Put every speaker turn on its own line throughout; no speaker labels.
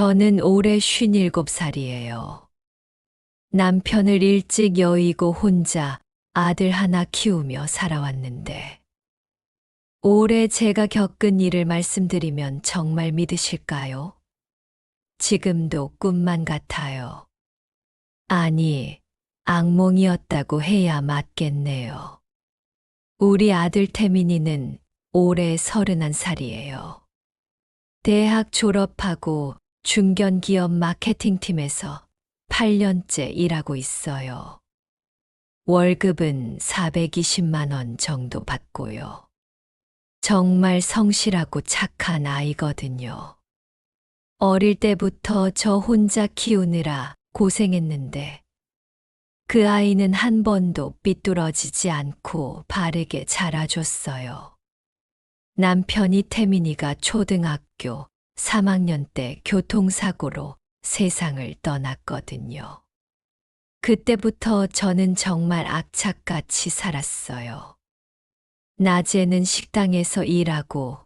저는 올해 57살이에요. 남편을 일찍 여의고 혼자 아들 하나 키우며 살아왔는데, 올해 제가 겪은 일을 말씀드리면 정말 믿으실까요? 지금도 꿈만 같아요. 아니, 악몽이었다고 해야 맞겠네요. 우리 아들 태민이는 올해 31살이에요. 대학 졸업하고 중견기업 마케팅팀에서 8년째 일하고 있어요. 월급은 420만 원 정도 받고요. 정말 성실하고 착한 아이거든요. 어릴 때부터 저 혼자 키우느라 고생했는데 그 아이는 한 번도 삐뚤어지지 않고 바르게 자라줬어요. 남편이 태민이가 초등학교 3학년 때 교통사고로 세상을 떠났거든요. 그때부터 저는 정말 악착같이 살았어요. 낮에는 식당에서 일하고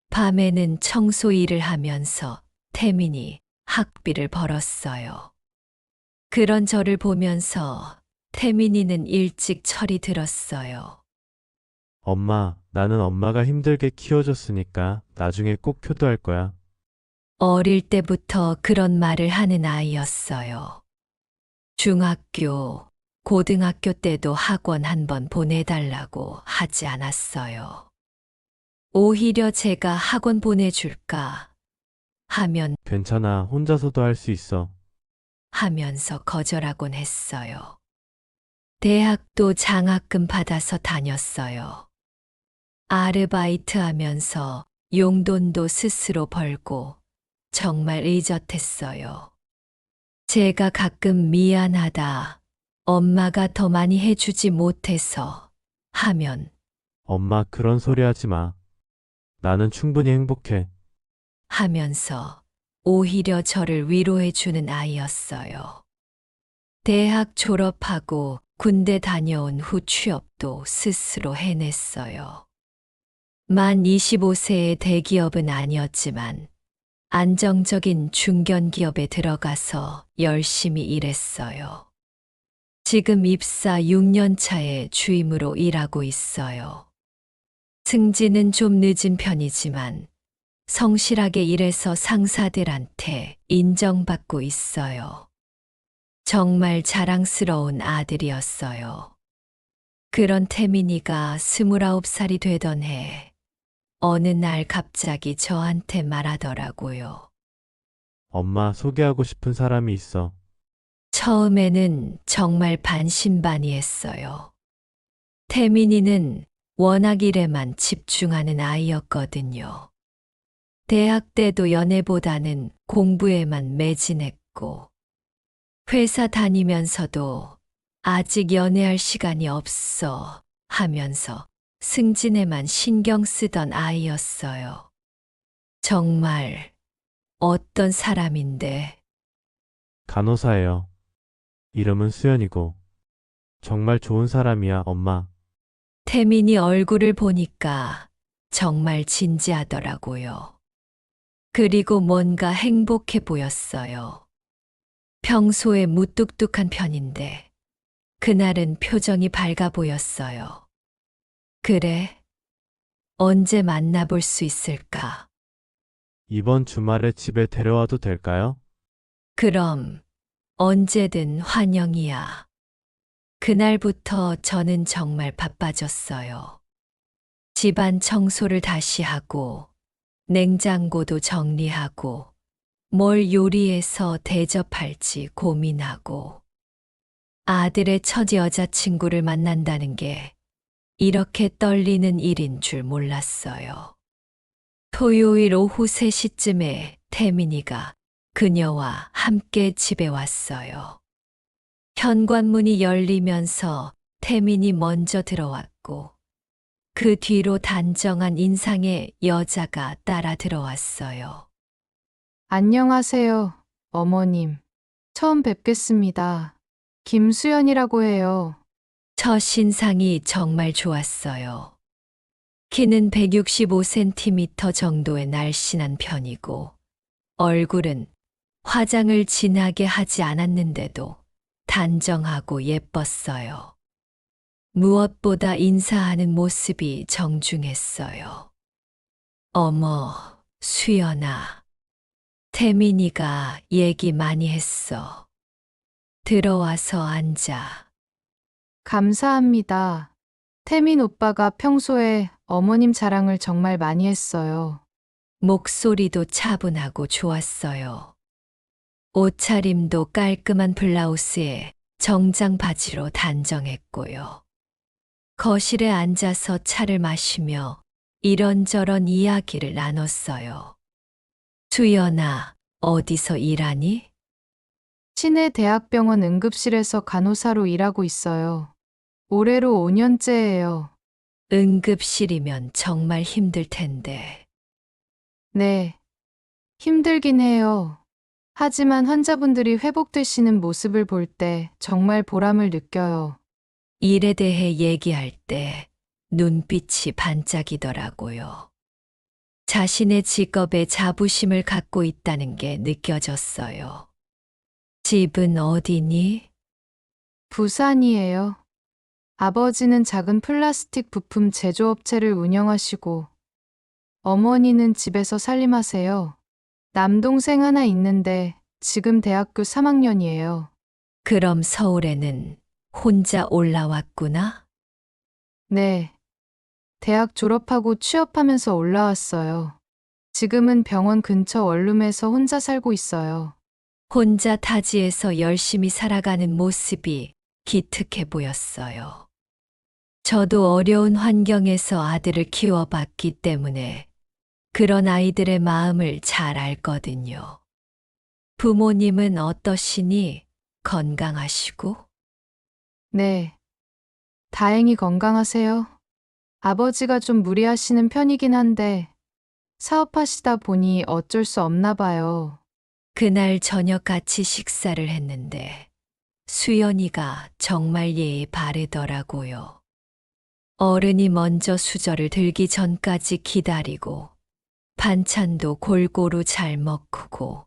밤에는 청소 일을 하면서 태민이 학비를 벌었어요. 그런 저를 보면서 태민이는 일찍 철이 들었어요.
엄마, 나는 엄마가 힘들게 키워줬으니까 나중에 꼭 효도할 거야.
어릴 때부터 그런 말을 하는 아이였어요. 중학교, 고등학교 때도 학원 한번 보내달라고 하지 않았어요. 오히려 제가 학원 보내줄까 하면
괜찮아, 혼자서도 할 수 있어.
하면서 거절하곤 했어요. 대학도 장학금 받아서 다녔어요. 아르바이트 하면서 용돈도 스스로 벌고 정말 의젓했어요. 제가 가끔 미안하다, 엄마가 더 많이 해주지 못해서 하면
엄마, 그런 소리 하지 마. 나는 충분히 행복해.
하면서 오히려 저를 위로해주는 아이였어요. 대학 졸업하고 군대 다녀온 후 취업도 스스로 해냈어요. 만 25세의 대기업은 아니었지만 안정적인 중견기업에 들어가서 열심히 일했어요. 지금 입사 6년 차에 주임으로 일하고 있어요. 승진은 좀 늦은 편이지만 성실하게 일해서 상사들한테 인정받고 있어요. 정말 자랑스러운 아들이었어요. 그런 태민이가 29살이 되던 해 어느 날 갑자기 저한테 말하더라고요.
엄마, 소개하고 싶은 사람이 있어.
처음에는 정말 반신반의했어요. 태민이는 워낙 일에만 집중하는 아이였거든요. 대학 때도 연애보다는 공부에만 매진했고, 회사 다니면서도 아직 연애할 시간이 없어 하면서 승진에만 신경 쓰던 아이였어요. 정말 어떤 사람인데
간호사예요. 이름은 수연이고. 정말 좋은 사람이야, 엄마.
태민이 얼굴을 보니까 정말 진지하더라고요. 그리고 뭔가 행복해 보였어요. 평소에 무뚝뚝한 편인데 그날은 표정이 밝아 보였어요. 그래, 언제 만나볼 수 있을까?
이번 주말에 집에 데려와도 될까요?
그럼 언제든 환영이야. 그날부터 저는 정말 바빠졌어요. 집안 청소를 다시 하고, 냉장고도 정리하고, 뭘 요리해서 대접할지 고민하고, 아들의 첫 여자친구를 만난다는 게 이렇게 떨리는 일인 줄 몰랐어요. 토요일 오후 3시쯤에 태민이가 그녀와 함께 집에 왔어요. 현관문이 열리면서 태민이 먼저 들어왔고, 그 뒤로 단정한 인상의 여자가 따라 들어왔어요.
안녕하세요, 어머님. 처음 뵙겠습니다. 김수연이라고 해요.
첫 신상이 정말 좋았어요. 키는 165cm 정도의 날씬한 편이고, 얼굴은 화장을 진하게 하지 않았는데도 단정하고 예뻤어요. 무엇보다 인사하는 모습이 정중했어요. 어머, 수연아. 태민이가 얘기 많이 했어. 들어와서 앉아.
감사합니다. 태민 오빠가 평소에 어머님 자랑을 정말 많이 했어요.
목소리도 차분하고 좋았어요. 옷차림도 깔끔한 블라우스에 정장 바지로 단정했고요. 거실에 앉아서 차를 마시며 이런저런 이야기를 나눴어요. 수연아, 어디서 일하니?
시내 대학병원 응급실에서 간호사로 일하고 있어요. 올해로 5년째예요.
응급실이면 정말 힘들 텐데.
네. 힘들긴 해요. 하지만 환자분들이 회복되시는 모습을 볼 때 정말 보람을 느껴요.
일에 대해 얘기할 때 눈빛이 반짝이더라고요. 자신의 직업에 자부심을 갖고 있다는 게 느껴졌어요. 집은 어디니?
부산이에요. 아버지는 작은 플라스틱 부품 제조업체를 운영하시고 어머니는 집에서 살림하세요. 남동생 하나 있는데 지금 대학교 3학년이에요.
그럼 서울에는 혼자 올라왔구나?
네. 대학 졸업하고 취업하면서 올라왔어요. 지금은 병원 근처 원룸에서 혼자 살고 있어요.
혼자 타지에서 열심히 살아가는 모습이 기특해 보였어요. 저도 어려운 환경에서 아들을 키워봤기 때문에 그런 아이들의 마음을 잘 알거든요. 부모님은 어떠시니? 건강하시고?
네. 다행히 건강하세요. 아버지가 좀 무리하시는 편이긴 한데 사업하시다 보니 어쩔 수 없나 봐요.
그날 저녁 같이 식사를 했는데 수연이가 정말 예의 바르더라고요. 어른이 먼저 수저를 들기 전까지 기다리고 반찬도 골고루 잘 먹고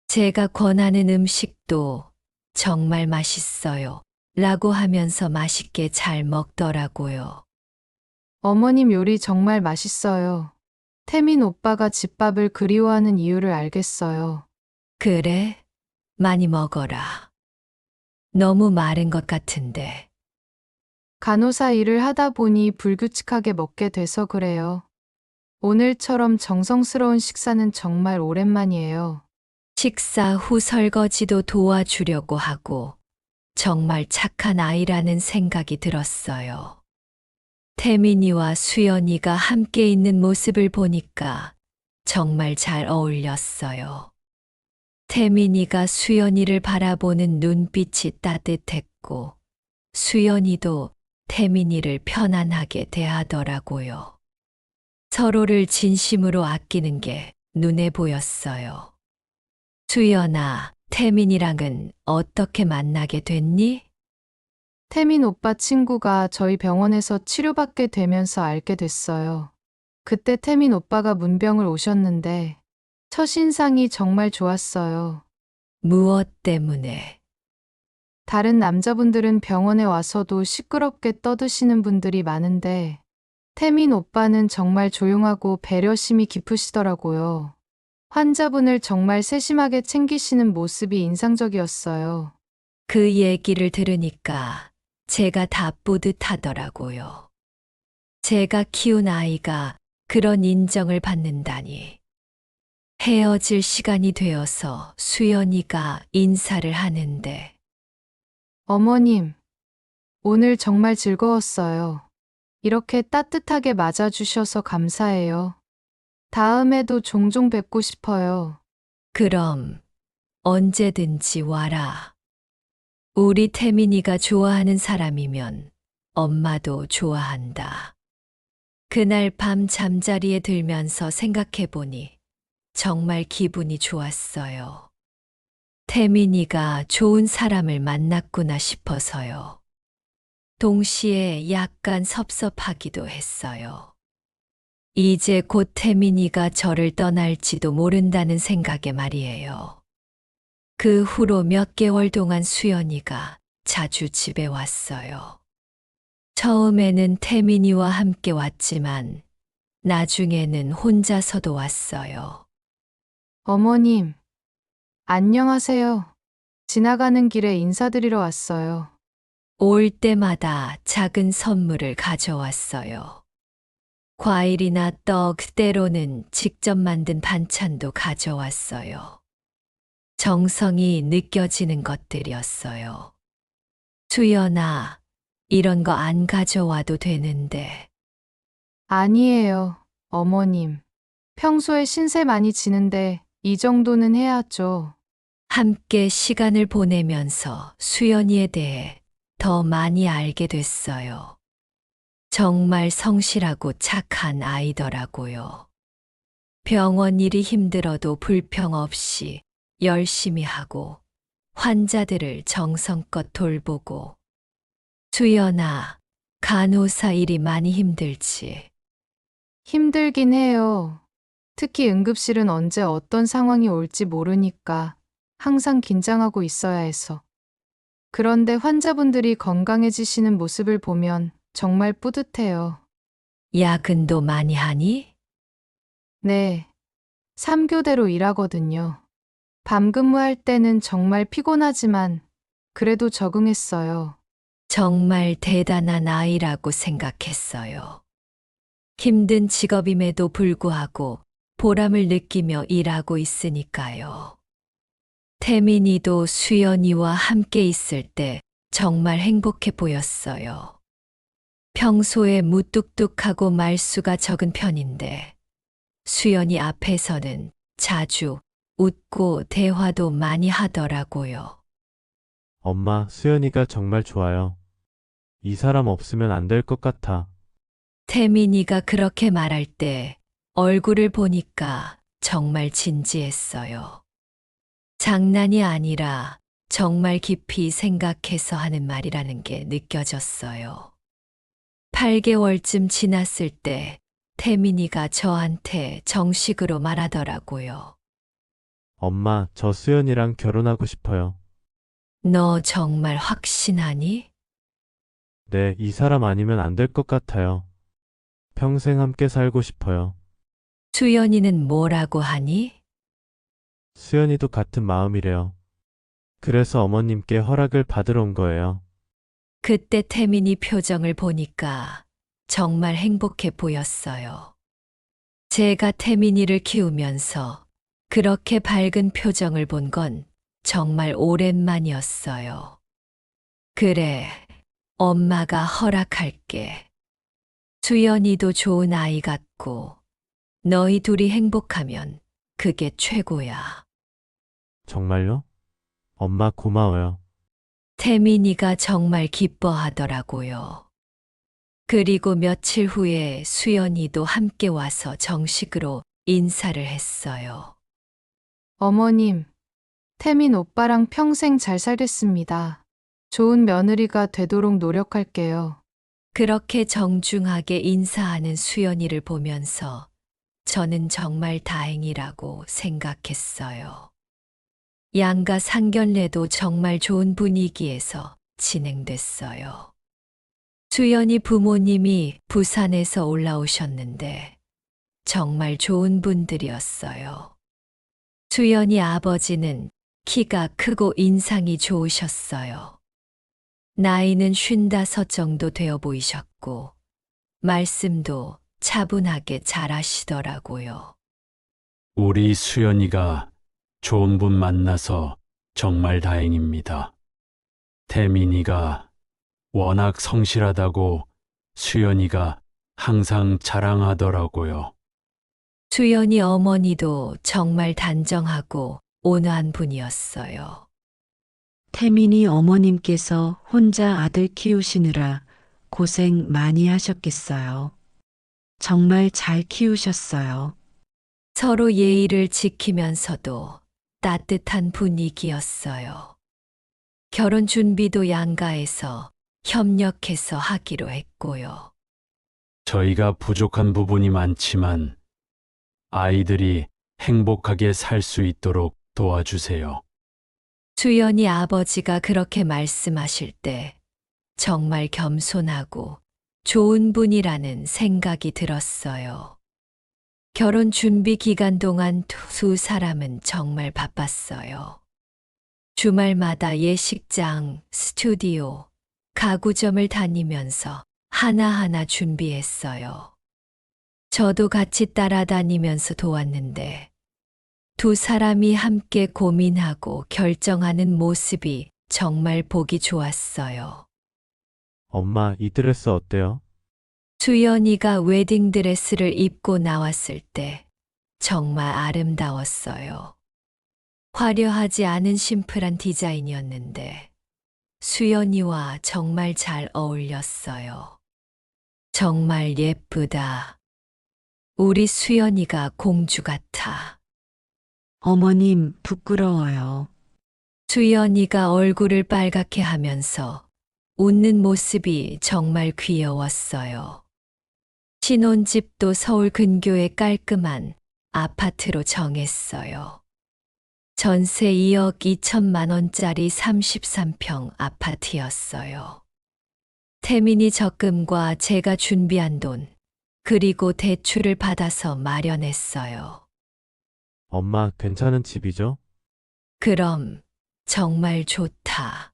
제가 권하는 음식도 정말 맛있어요 라고 하면서 맛있게 잘 먹더라고요.
어머님 요리 정말 맛있어요. 태민 오빠가 집밥을 그리워하는 이유를 알겠어요.
그래? 많이 먹어라. 너무 마른 것 같은데.
간호사 일을 하다 보니 불규칙하게 먹게 돼서 그래요. 오늘처럼 정성스러운 식사는 정말 오랜만이에요.
식사 후 설거지도 도와주려고 하고 정말 착한 아이라는 생각이 들었어요. 태민이와 수연이가 함께 있는 모습을 보니까 정말 잘 어울렸어요. 태민이가 수연이를 바라보는 눈빛이 따뜻했고 수연이도 태민이를 편안하게 대하더라고요. 서로를 진심으로 아끼는 게 눈에 보였어요. 수연아, 태민이랑은 어떻게 만나게 됐니?
태민 오빠 친구가 저희 병원에서 치료받게 되면서 알게 됐어요. 그때 태민 오빠가 문병을 오셨는데 첫인상이 정말 좋았어요.
무엇 때문에?
다른 남자분들은 병원에 와서도 시끄럽게 떠드시는 분들이 많은데 태민 오빠는 정말 조용하고 배려심이 깊으시더라고요. 환자분을 정말 세심하게 챙기시는 모습이 인상적이었어요.
그 얘기를 들으니까 제가 다 뿌듯하더라고요. 제가 키운 아이가 그런 인정을 받는다니. 헤어질 시간이 되어서 수연이가 인사를 하는데
어머님, 오늘 정말 즐거웠어요. 이렇게 따뜻하게 맞아주셔서 감사해요. 다음에도 종종 뵙고 싶어요.
그럼 언제든지 와라. 우리 태민이가 좋아하는 사람이면 엄마도 좋아한다. 그날 밤 잠자리에 들면서 생각해보니 정말 기분이 좋았어요. 태민이가 좋은 사람을 만났구나 싶어서요. 동시에 약간 섭섭하기도 했어요. 이제 곧 태민이가 저를 떠날지도 모른다는 생각에 말이에요. 그 후로 몇 개월 동안 수연이가 자주 집에 왔어요. 처음에는 태민이와 함께 왔지만 나중에는 혼자서도 왔어요.
어머님, 안녕하세요. 지나가는 길에 인사드리러 왔어요.
올 때마다 작은 선물을 가져왔어요. 과일이나 떡, 때로는 직접 만든 반찬도 가져왔어요. 정성이 느껴지는 것들이었어요. 수연아, 이런 거 안 가져와도 되는데.
아니에요, 어머님. 평소에 신세 많이 지는데 이 정도는 해야죠.
함께 시간을 보내면서 수연이에 대해 더 많이 알게 됐어요. 정말 성실하고 착한 아이더라고요. 병원 일이 힘들어도 불평 없이 열심히 하고 환자들을 정성껏 돌보고. 수연아, 간호사 일이 많이 힘들지.
힘들긴 해요. 특히 응급실은 언제 어떤 상황이 올지 모르니까 항상 긴장하고 있어야 해서. 그런데 환자분들이 건강해지시는 모습을 보면 정말 뿌듯해요.
야근도 많이 하니?
네. 3교대로 일하거든요. 밤 근무할 때는 정말 피곤하지만 그래도 적응했어요.
정말 대단한 아이라고 생각했어요. 힘든 직업임에도 불구하고 보람을 느끼며 일하고 있으니까요. 태민이도 수연이와 함께 있을 때 정말 행복해 보였어요. 평소에 무뚝뚝하고 말수가 적은 편인데 수연이 앞에서는 자주 웃고 대화도 많이 하더라고요.
엄마, 수연이가 정말 좋아요. 이 사람 없으면 안 될 것 같아.
태민이가 그렇게 말할 때 얼굴을 보니까 정말 진지했어요. 장난이 아니라 정말 깊이 생각해서 하는 말이라는 게 느껴졌어요. 8개월쯤 지났을 때 태민이가 저한테 정식으로 말하더라고요.
엄마, 저 수연이랑 결혼하고 싶어요.
너 정말 확신하니?
네, 이 사람 아니면 안 될 것 같아요. 평생 함께 살고 싶어요.
수연이는 뭐라고 하니?
수연이도 같은 마음이래요. 그래서 어머님께 허락을 받으러 온 거예요.
그때 태민이 표정을 보니까 정말 행복해 보였어요. 제가 태민이를 키우면서 그렇게 밝은 표정을 본 건 정말 오랜만이었어요. 그래, 엄마가 허락할게. 수연이도 좋은 아이 같고 너희 둘이 행복하면 그게 최고야.
정말요? 엄마 고마워요.
태민이가 정말 기뻐하더라고요. 그리고 며칠 후에 수연이도 함께 와서 정식으로 인사를 했어요.
어머님, 태민 오빠랑 평생 잘 살겠습니다. 좋은 며느리가 되도록 노력할게요.
그렇게 정중하게 인사하는 수연이를 보면서 저는 정말 다행이라고 생각했어요. 양가 상견례도 정말 좋은 분위기에서 진행됐어요. 수연이 부모님이 부산에서 올라오셨는데 정말 좋은 분들이었어요. 수연이 아버지는 키가 크고 인상이 좋으셨어요. 나이는 55 정도 되어 보이셨고 말씀도 차분하게 잘하시더라고요.
우리 수연이가 좋은 분 만나서 정말 다행입니다. 태민이가 워낙 성실하다고 수연이가 항상 자랑하더라고요.
수연이 어머니도 정말 단정하고 온화한 분이었어요.
태민이 어머님께서 혼자 아들 키우시느라 고생 많이 하셨겠어요. 정말 잘 키우셨어요.
서로 예의를 지키면서도 따뜻한 분위기였어요. 결혼 준비도 양가에서 협력해서 하기로 했고요.
저희가 부족한 부분이 많지만 아이들이 행복하게 살 수 있도록 도와주세요.
수연이 아버지가 그렇게 말씀하실 때 정말 겸손하고 좋은 분이라는 생각이 들었어요. 결혼 준비 기간 동안 두 사람은 정말 바빴어요. 주말마다 예식장, 스튜디오, 가구점을 다니면서 하나하나 준비했어요. 저도 같이 따라다니면서 도왔는데 두 사람이 함께 고민하고 결정하는 모습이 정말 보기 좋았어요.
엄마, 이 드레스 어때요?
수연이가 웨딩드레스를 입고 나왔을 때 정말 아름다웠어요. 화려하지 않은 심플한 디자인이었는데 수연이와 정말 잘 어울렸어요. 정말 예쁘다. 우리 수연이가 공주 같아.
어머님, 부끄러워요.
수연이가 얼굴을 빨갛게 하면서 웃는 모습이 정말 귀여웠어요. 신혼집도 서울 근교의 깔끔한 아파트로 정했어요. 전세 2억 2천만 원짜리 33평 아파트였어요. 태민이 적금과 제가 준비한 돈, 그리고 대출을 받아서 마련했어요.
엄마, 괜찮은 집이죠?
그럼 정말 좋다.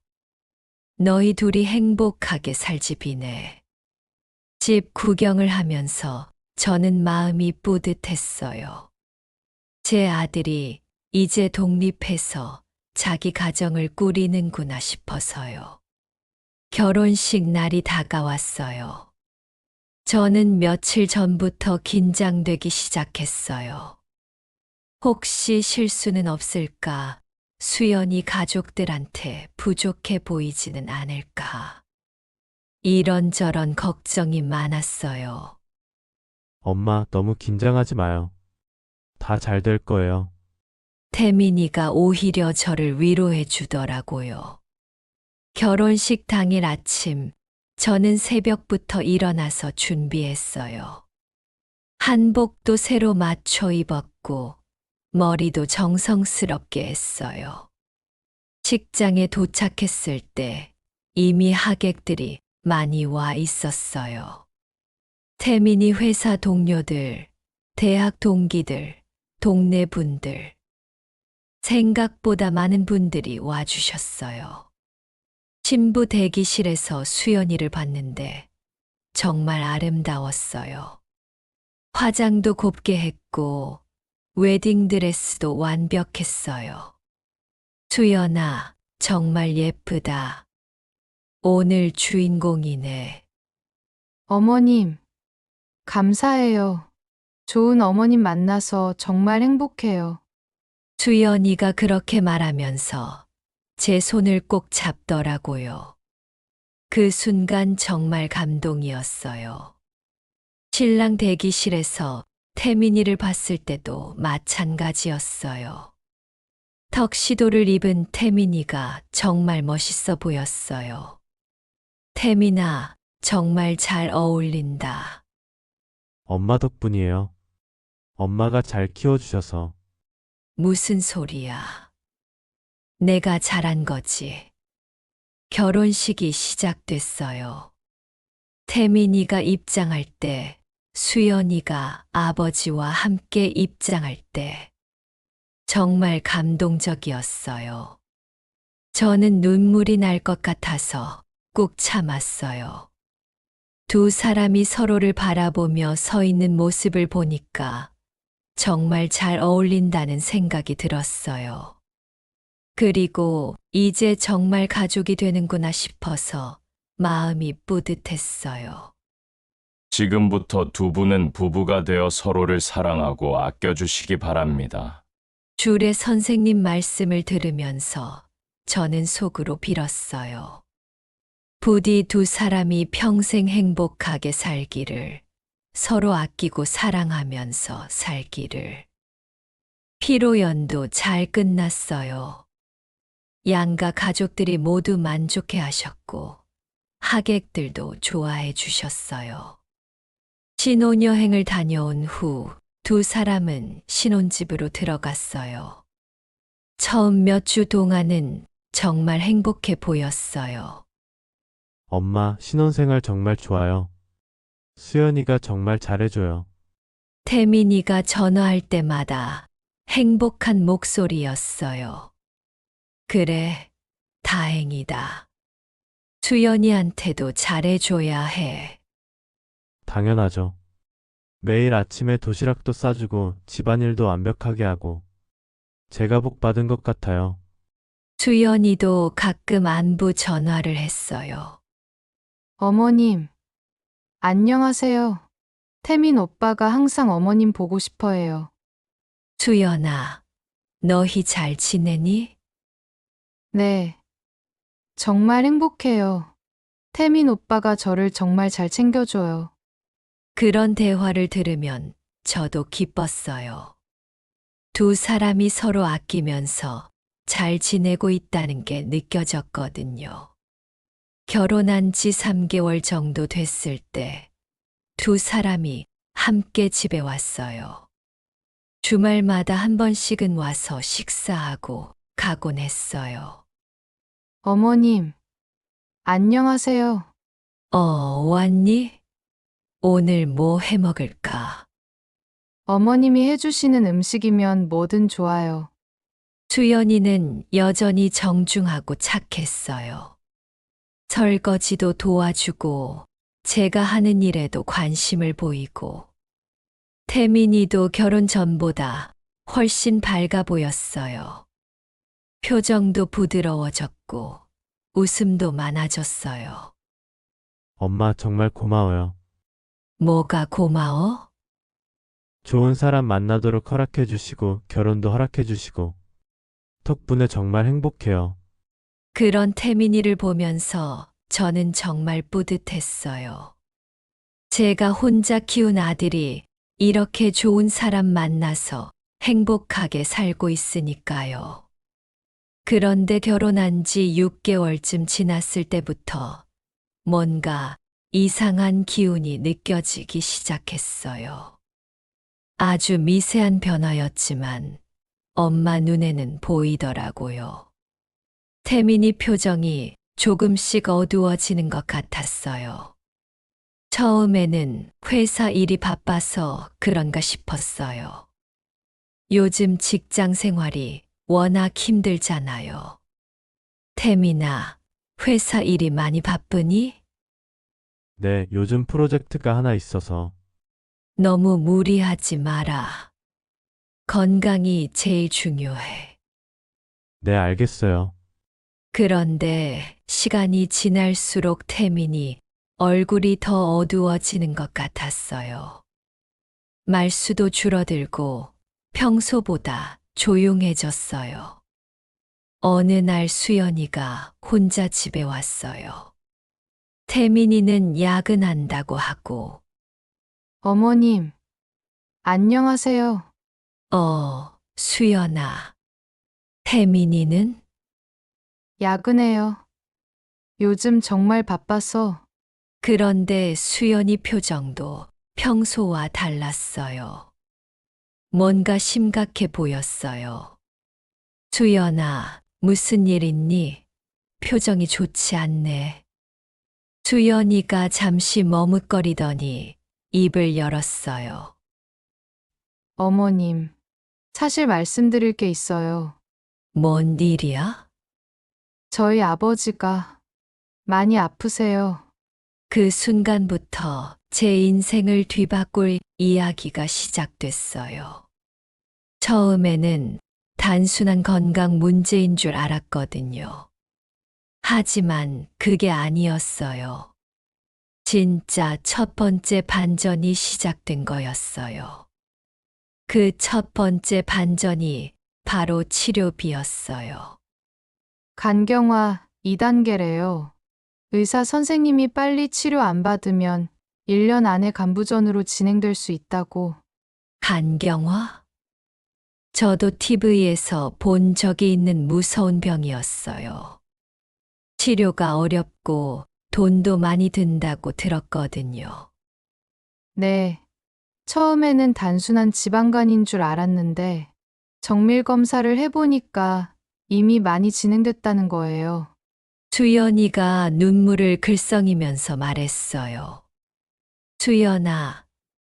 너희 둘이 행복하게 살 집이네. 집 구경을 하면서 저는 마음이 뿌듯했어요. 제 아들이 이제 독립해서 자기 가정을 꾸리는구나 싶어서요. 결혼식 날이 다가왔어요. 저는 며칠 전부터 긴장되기 시작했어요. 혹시 실수는 없을까? 수연이 가족들한테 부족해 보이지는 않을까? 이런저런 걱정이 많았어요.
엄마, 너무 긴장하지 마요. 다 잘 될 거예요.
태민이가 오히려 저를 위로해 주더라고요. 결혼식 당일 아침, 저는 새벽부터 일어나서 준비했어요. 한복도 새로 맞춰 입었고, 머리도 정성스럽게 했어요. 식장에 도착했을 때 이미 하객들이 많이 와 있었어요. 태민이 회사 동료들, 대학 동기들, 동네 분들. 생각보다 많은 분들이 와주셨어요. 신부 대기실에서 수연이를 봤는데 정말 아름다웠어요. 화장도 곱게 했고 웨딩드레스도 완벽했어요. 수연아, 정말 예쁘다. 오늘 주인공이네.
어머님, 감사해요. 좋은 어머님 만나서 정말 행복해요.
수연이가 그렇게 말하면서 제 손을 꼭 잡더라고요. 그 순간 정말 감동이었어요. 신랑 대기실에서 태민이를 봤을 때도 마찬가지였어요. 턱시도를 입은 태민이가 정말 멋있어 보였어요. 태민아, 정말 잘 어울린다.
엄마 덕분이에요. 엄마가 잘 키워주셔서.
무슨 소리야. 내가 잘한 거지. 결혼식이 시작됐어요. 태민이가 입장할 때, 수연이가 아버지와 함께 입장할 때, 정말 감동적이었어요. 저는 눈물이 날 것 같아서 꾹 참았어요. 두 사람이 서로를 바라보며 서 있는 모습을 보니까 정말 잘 어울린다는 생각이 들었어요. 그리고 이제 정말 가족이 되는구나 싶어서 마음이 뿌듯했어요.
지금부터 두 분은 부부가 되어 서로를 사랑하고 아껴주시기 바랍니다.
주례 선생님 말씀을 들으면서 저는 속으로 빌었어요. 부디 두 사람이 평생 행복하게 살기를, 서로 아끼고 사랑하면서 살기를. 피로연도 잘 끝났어요. 양가 가족들이 모두 만족해 하셨고, 하객들도 좋아해 주셨어요. 신혼여행을 다녀온 후 두 사람은 신혼집으로 들어갔어요. 처음 몇 주 동안은 정말 행복해 보였어요.
엄마, 신혼생활 정말 좋아요. 수연이가 정말 잘해줘요.
태민이가 전화할 때마다 행복한 목소리였어요. 그래, 다행이다. 수연이한테도 잘해줘야 해.
당연하죠. 매일 아침에 도시락도 싸주고 집안일도 완벽하게 하고 제가 복 받은 것 같아요.
수연이도 가끔 안부 전화를 했어요.
어머님, 안녕하세요. 태민 오빠가 항상 어머님 보고 싶어 해요.
수연아, 너희 잘 지내니?
네. 정말 행복해요. 태민 오빠가 저를 정말 잘 챙겨줘요.
그런 대화를 들으면 저도 기뻤어요. 두 사람이 서로 아끼면서 잘 지내고 있다는 게 느껴졌거든요. 결혼한 지 3개월 정도 됐을 때 두 사람이 함께 집에 왔어요. 주말마다 한 번씩은 와서 식사하고 가곤 했어요.
어머님, 안녕하세요.
왔니? 오늘 뭐 해 먹을까?
어머님이 해주시는 음식이면 뭐든 좋아요.
수연이는 여전히 정중하고 착했어요. 설거지도 도와주고 제가 하는 일에도 관심을 보이고 태민이도 결혼 전보다 훨씬 밝아 보였어요. 표정도 부드러워졌고 웃음도 많아졌어요.
엄마 정말 고마워요.
뭐가 고마워?
좋은 사람 만나도록 허락해 주시고 결혼도 허락해 주시고 덕분에 정말 행복해요.
그런 태민이를 보면서 저는 정말 뿌듯했어요. 제가 혼자 키운 아들이 이렇게 좋은 사람 만나서 행복하게 살고 있으니까요. 그런데 결혼한 지 6개월쯤 지났을 때부터 뭔가 이상한 기운이 느껴지기 시작했어요. 아주 미세한 변화였지만 엄마 눈에는 보이더라고요. 태민이 표정이 조금씩 어두워지는 것 같았어요. 처음에는 회사 일이 바빠서 그런가 싶었어요. 요즘 직장 생활이 워낙 힘들잖아요. 태민아, 회사 일이 많이 바쁘니?
네, 요즘 프로젝트가 하나 있어서
너무 무리하지 마라. 건강이 제일 중요해.
네, 알겠어요.
그런데 시간이 지날수록 태민이 얼굴이 더 어두워지는 것 같았어요. 말수도 줄어들고 평소보다 조용해졌어요. 어느 날 수연이가 혼자 집에 왔어요. 태민이는 야근한다고 하고,
어머님, 안녕하세요.
수연아. 태민이는?
야근해요. 요즘 정말 바빠서
그런데 수연이 표정도 평소와 달랐어요. 뭔가 심각해 보였어요. 수연아, 무슨 일 있니? 표정이 좋지 않네. 수연이가 잠시 머뭇거리더니 입을 열었어요.
어머님, 사실 말씀드릴 게 있어요.
뭔 일이야?
저희 아버지가 많이 아프세요.
그 순간부터 제 인생을 뒤바꿀 이야기가 시작됐어요. 처음에는 단순한 건강 문제인 줄 알았거든요. 하지만 그게 아니었어요. 진짜 첫 번째 반전이 시작된 거였어요. 그 첫 번째 반전이 바로 치료비였어요.
간경화 2단계래요. 의사 선생님이 빨리 치료 안 받으면 1년 안에 간부전으로 진행될 수 있다고.
간경화? 저도 TV에서 본 적이 있는 무서운 병이었어요. 치료가 어렵고 돈도 많이 든다고 들었거든요.
네. 처음에는 단순한 지방간인 줄 알았는데 정밀 검사를 해보니까 이미 많이 진행됐다는 거예요.
주연이가 눈물을 글썽이면서 말했어요. 주연아,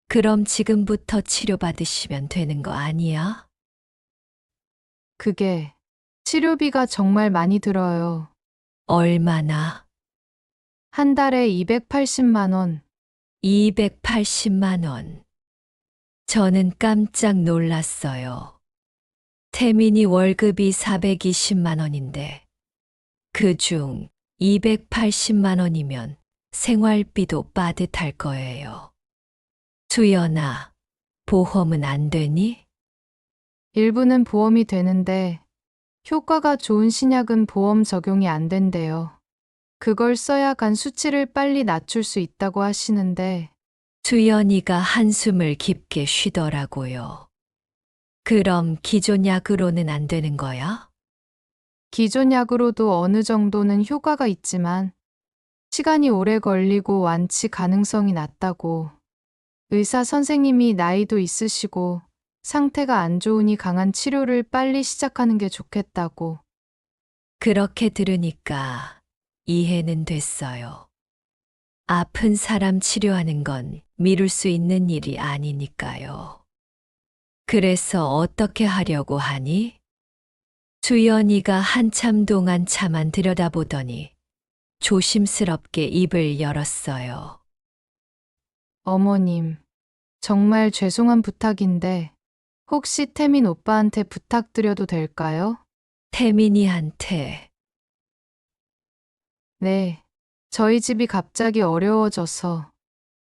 그럼 지금부터 치료받으시면 되는 거 아니야?
그게 치료비가 정말 많이 들어요.
얼마나?
한 달에 280만 원.
280만 원. 저는 깜짝 놀랐어요. 태민이 월급이 420만 원인데, 그중 280만 원이면 생활비도 빠듯할 거예요. 주연아, 보험은 안 되니?
일부는 보험이 되는데 효과가 좋은 신약은 보험 적용이 안 된대요. 그걸 써야 간 수치를 빨리 낮출 수 있다고 하시는데
주연이가 한숨을 깊게 쉬더라고요. 그럼 기존 약으로는 안 되는 거야?
기존 약으로도 어느 정도는 효과가 있지만 시간이 오래 걸리고 완치 가능성이 낮다고 의사 선생님이 나이도 있으시고 상태가 안 좋으니 강한 치료를 빨리 시작하는 게 좋겠다고.
그렇게 들으니까 이해는 됐어요. 아픈 사람 치료하는 건 미룰 수 있는 일이 아니니까요. 그래서 어떻게 하려고 하니? 주연이가 한참 동안 차만 들여다보더니 조심스럽게 입을 열었어요.
어머님, 정말 죄송한 부탁인데 혹시 태민 오빠한테 부탁드려도 될까요?
태민이한테
네. 저희 집이 갑자기 어려워져서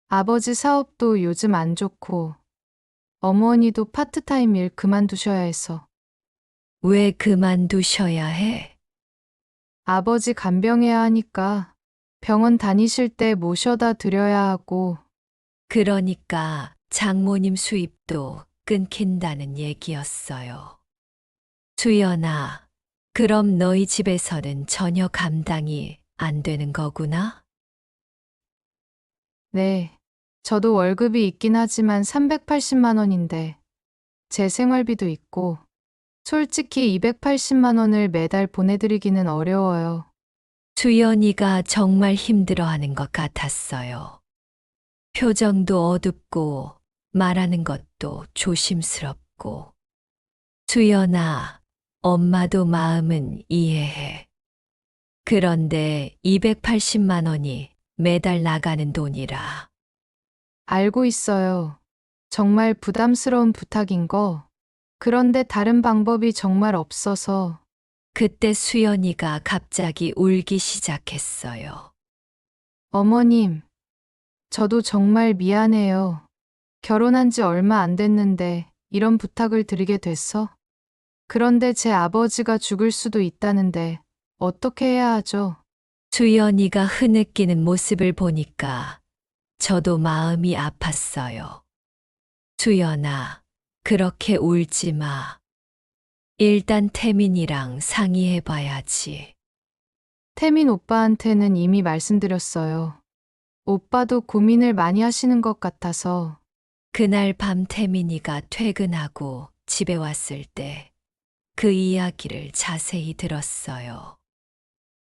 아버지 사업도 요즘 안 좋고 어머니도 파트타임 일 그만두셔야 해서
왜 그만두셔야 해?
아버지 간병해야 하니까 병원 다니실 때 모셔다 드려야 하고
그러니까 장모님 수입도 끊긴다는 얘기였어요. 주연아, 그럼 너희 집에서는 전혀 감당이 안 되는 거구나?
네. 저도 월급이 있긴 하지만 380만 원인데 제 생활비도 있고 솔직히 280만 원을 매달 보내드리기는 어려워요.
주연이가 정말 힘들어하는 것 같았어요. 표정도 어둡고 말하는 것도 조심스럽고. 주연아, 엄마도 마음은 이해해. 그런데 280만 원이 매달 나가는 돈이라.
알고 있어요. 정말 부담스러운 부탁인 거. 그런데 다른 방법이 정말 없어서
그때 수연이가 갑자기 울기 시작했어요.
어머님, 저도 정말 미안해요. 결혼한 지 얼마 안 됐는데 이런 부탁을 드리게 됐어? 그런데 제 아버지가 죽을 수도 있다는데 어떻게 해야 하죠?
주연이가 흐느끼는 모습을 보니까 저도 마음이 아팠어요. 주연아, 그렇게 울지 마. 일단 태민이랑 상의해봐야지.
태민 오빠한테는 이미 말씀드렸어요. 오빠도 고민을 많이 하시는 것 같아서
그날 밤 태민이가 퇴근하고 집에 왔을 때 그 이야기를 자세히 들었어요.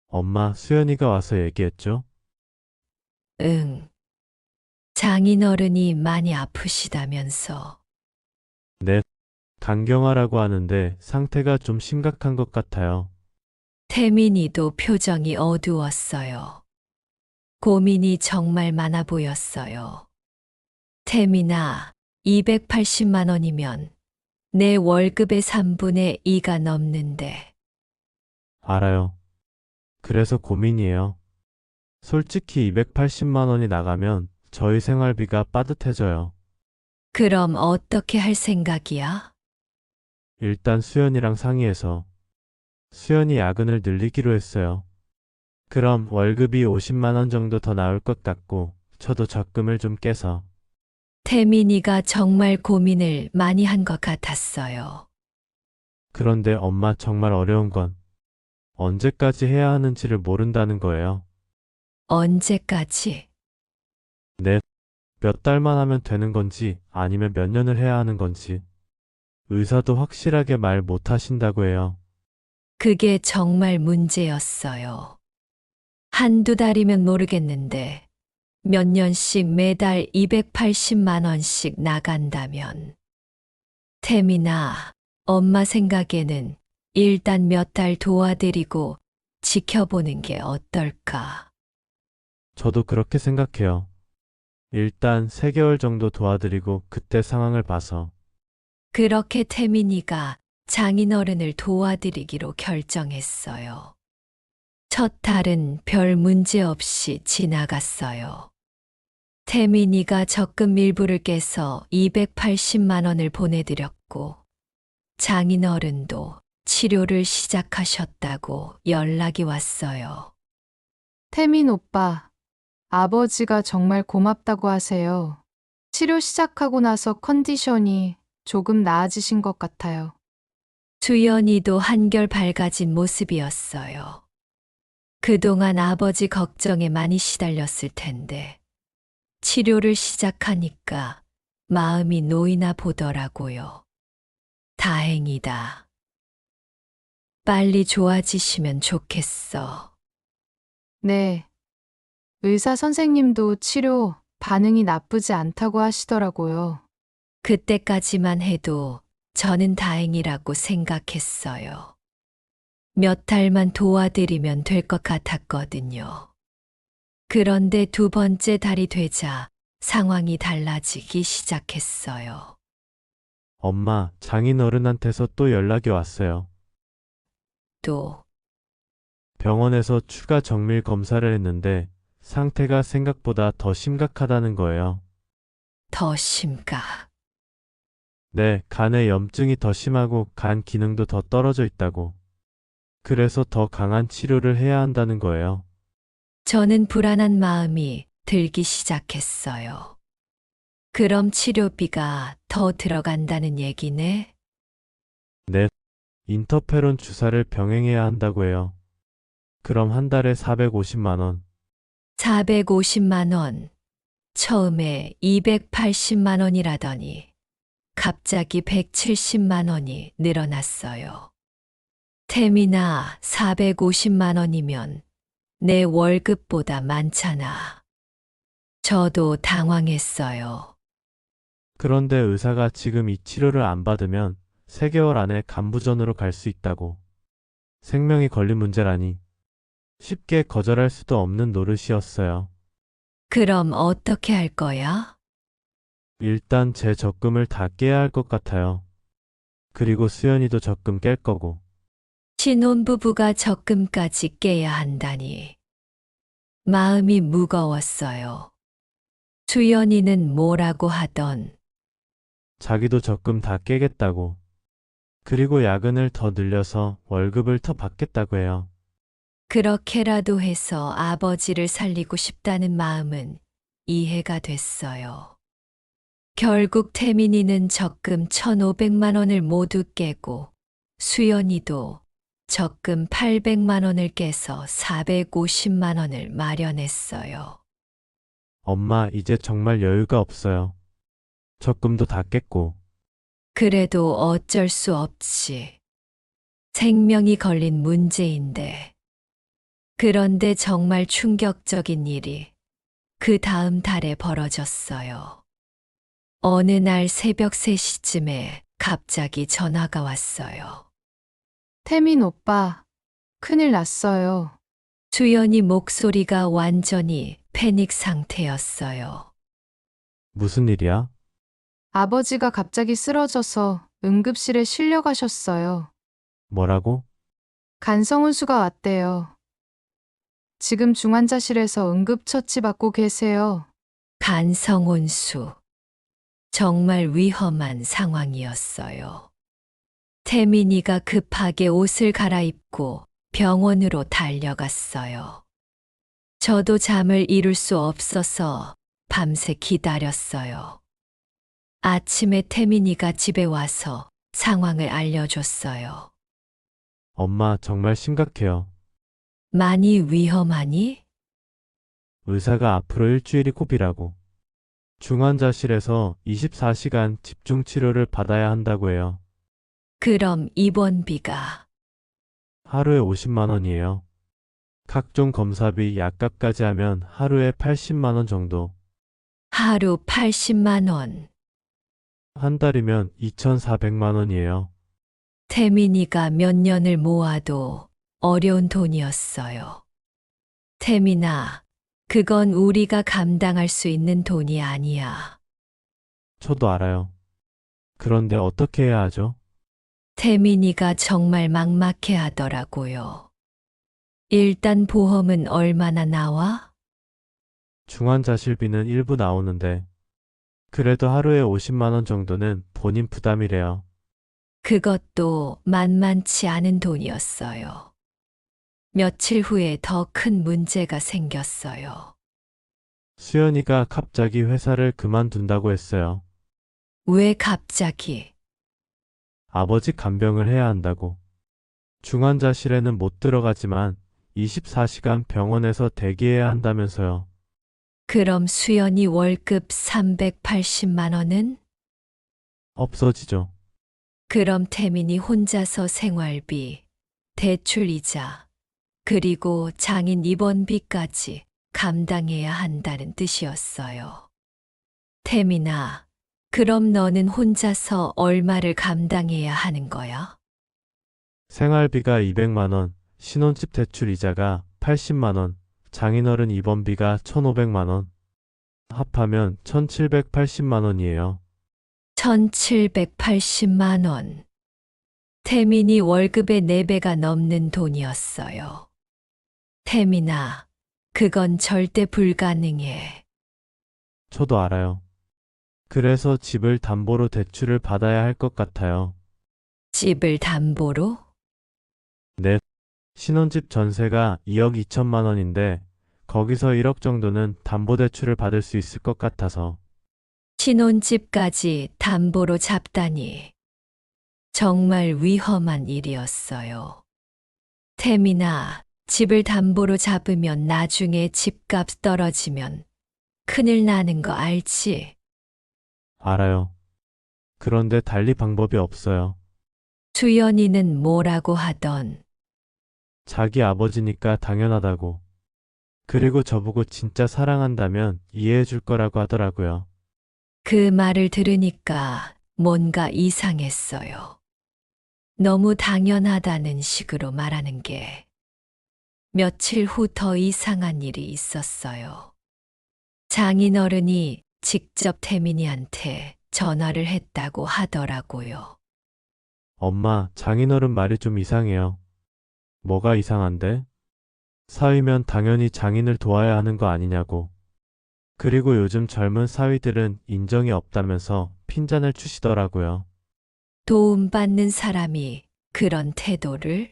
엄마, 수연이가 와서 얘기했죠?
응. 장인어른이 많이 아프시다면서.
네, 간경화라고 하는데 상태가 좀 심각한 것 같아요.
태민이도 표정이 어두웠어요. 고민이 정말 많아 보였어요. 태민아, 280만 원이면 내 월급의 3분의 2가 넘는데.
알아요. 그래서 고민이에요. 솔직히 280만 원이 나가면 저희 생활비가 빠듯해져요.
그럼 어떻게 할 생각이야?
일단 수연이랑 상의해서 수연이 야근을 늘리기로 했어요. 그럼 월급이 50만 원 정도 더 나올 것 같고 저도 적금을 좀 깨서.
태민이가 정말 고민을 많이 한 것 같았어요.
그런데 엄마, 정말 어려운 건 언제까지 해야 하는지를 모른다는 거예요.
언제까지?
네, 몇 달만 하면 되는 건지 아니면 몇 년을 해야 하는 건지 의사도 확실하게 말 못 하신다고 해요.
그게 정말 문제였어요. 한두 달이면 모르겠는데 몇 년씩 매달 280만 원씩 나간다면. 태민아, 엄마 생각에는 일단 몇 달 도와드리고 지켜보는 게 어떨까?
저도 그렇게 생각해요. 일단 3개월 정도 도와드리고 그때 상황을 봐서.
그렇게 태민이가 장인어른을 도와드리기로 결정했어요. 첫 달은 별 문제 없이 지나갔어요. 태민이가 적금 일부를 깨서 280만 원을 보내드렸고, 장인어른도 치료를 시작하셨다고 연락이 왔어요.
태민 오빠, 아버지가 정말 고맙다고 하세요. 치료 시작하고 나서 컨디션이 조금 나아지신 것 같아요.
수연이도 한결 밝아진 모습이었어요. 그동안 아버지 걱정에 많이 시달렸을 텐데, 치료를 시작하니까 마음이 놓이나 보더라고요. 다행이다. 빨리 좋아지시면 좋겠어.
네. 의사 선생님도 치료 반응이 나쁘지 않다고 하시더라고요.
그때까지만 해도 저는 다행이라고 생각했어요. 몇 달만 도와드리면 될 것 같았거든요. 그런데 두 번째 달이 되자 상황이 달라지기 시작했어요.
엄마, 장인어른한테서 또 연락이 왔어요.
또
병원에서 추가 정밀 검사를 했는데 상태가 생각보다 더 심각하다는 거예요.
더 심각.
네, 간에 염증이 더 심하고 간 기능도 더 떨어져 있다고. 그래서 더 강한 치료를 해야 한다는 거예요.
저는 불안한 마음이 들기 시작했어요. 그럼 치료비가 더 들어간다는 얘기네?
네, 인터페론 주사를 병행해야 한다고 해요. 그럼 한 달에 450만 원.
450만 원. 처음에 280만 원이라더니 갑자기 170만 원이 늘어났어요. 태민아, 450만 원이면 내 월급보다 많잖아. 저도 당황했어요.
그런데 의사가 지금 이 치료를 안 받으면 3개월 안에 간부전으로 갈 수 있다고. 생명이 걸린 문제라니. 쉽게 거절할 수도 없는 노릇이었어요.
그럼 어떻게 할 거야?
일단 제 적금을 다 깨야 할 것 같아요. 그리고 수연이도 적금 깰 거고.
신혼부부가 적금까지 깨야 한다니. 마음이 무거웠어요. 수연이는 뭐라고 하던
자기도 적금 다 깨겠다고. 그리고 야근을 더 늘려서 월급을 더 받겠다고 해요.
그렇게라도 해서 아버지를 살리고 싶다는 마음은 이해가 됐어요. 결국 태민이는 적금 1,500만 원을 모두 깨고 수연이도 적금 800만 원을 깨서 450만 원을 마련했어요.
엄마, 이제 정말 여유가 없어요. 적금도 다 깼고.
그래도 어쩔 수 없지. 생명이 걸린 문제인데. 그런데 정말 충격적인 일이 그 다음 달에 벌어졌어요. 어느 날 새벽 3시쯤에 갑자기 전화가 왔어요.
태민 오빠, 큰일 났어요.
수연이 목소리가 완전히 패닉 상태였어요.
무슨 일이야?
아버지가 갑자기 쓰러져서 응급실에 실려가셨어요.
뭐라고?
간성훈수가 왔대요. 지금 중환자실에서 응급처치 받고 계세요.
간성혼수. 정말 위험한 상황이었어요. 태민이가 급하게 옷을 갈아입고 병원으로 달려갔어요. 저도 잠을 이룰 수 없어서 밤새 기다렸어요. 아침에 태민이가 집에 와서 상황을 알려줬어요.
엄마, 정말 심각해요.
많이 위험하니?
의사가 앞으로 일주일이 고비라고. 중환자실에서 24시간 집중 치료를 받아야 한다고 해요.
그럼 입원비가
하루에 50만 원이에요. 각종 검사비, 약값까지 하면 하루에 80만 원 정도.
하루 80만 원.
한 달이면 2,400만 원이에요.
태민이가 몇 년을 모아도 어려운 돈이었어요. 태민아, 그건 우리가 감당할 수 있는 돈이 아니야.
저도 알아요. 그런데 어떻게 해야 하죠?
태민이가 정말 막막해 하더라고요. 일단 보험은 얼마나 나와?
중환자실비는 일부 나오는데 그래도 하루에 50만 원 정도는 본인 부담이래요.
그것도 만만치 않은 돈이었어요. 며칠 후에 더 큰 문제가 생겼어요.
수연이가 갑자기 회사를 그만둔다고 했어요.
왜 갑자기?
아버지 간병을 해야 한다고. 중환자실에는 못 들어가지만 24시간 병원에서 대기해야 한다면서요.
그럼 수연이 월급 380만 원은?
없어지죠.
그럼 태민이 혼자서 생활비, 대출이자, 그리고 장인 입원비까지 감당해야 한다는 뜻이었어요. 태민아, 그럼 너는 혼자서 얼마를 감당해야 하는 거야?
생활비가 200만 원, 신혼집 대출 이자가 80만 원, 장인어른 입원비가 1,500만 원. 합하면 1,780만 원이에요.
1,780만 원. 태민이 월급의 4배가 넘는 돈이었어요. 태민아, 그건 절대 불가능해.
저도 알아요. 그래서 집을 담보로 대출을 받아야 할 것 같아요.
집을 담보로?
네. 신혼집 전세가 2억 2천만 원인데 거기서 1억 정도는 담보대출을 받을 수 있을 것 같아서.
신혼집까지 담보로 잡다니. 정말 위험한 일이었어요. 태민아, 집을 담보로 잡으면 나중에 집값 떨어지면 큰일 나는 거 알지?
알아요. 그런데 달리 방법이 없어요.
수연이는 뭐라고 하던
자기 아버지니까 당연하다고. 그리고 저보고 진짜 사랑한다면 이해해 줄 거라고 하더라고요.
그 말을 들으니까 뭔가 이상했어요. 너무 당연하다는 식으로 말하는 게. 며칠 후 더 이상한 일이 있었어요. 장인어른이 직접 태민이한테 전화를 했다고 하더라고요.
엄마, 장인어른 말이 좀 이상해요. 뭐가 이상한데? 사위면 당연히 장인을 도와야 하는 거 아니냐고. 그리고 요즘 젊은 사위들은 인정이 없다면서 핀잔을 추시더라고요.
도움받는 사람이 그런 태도를?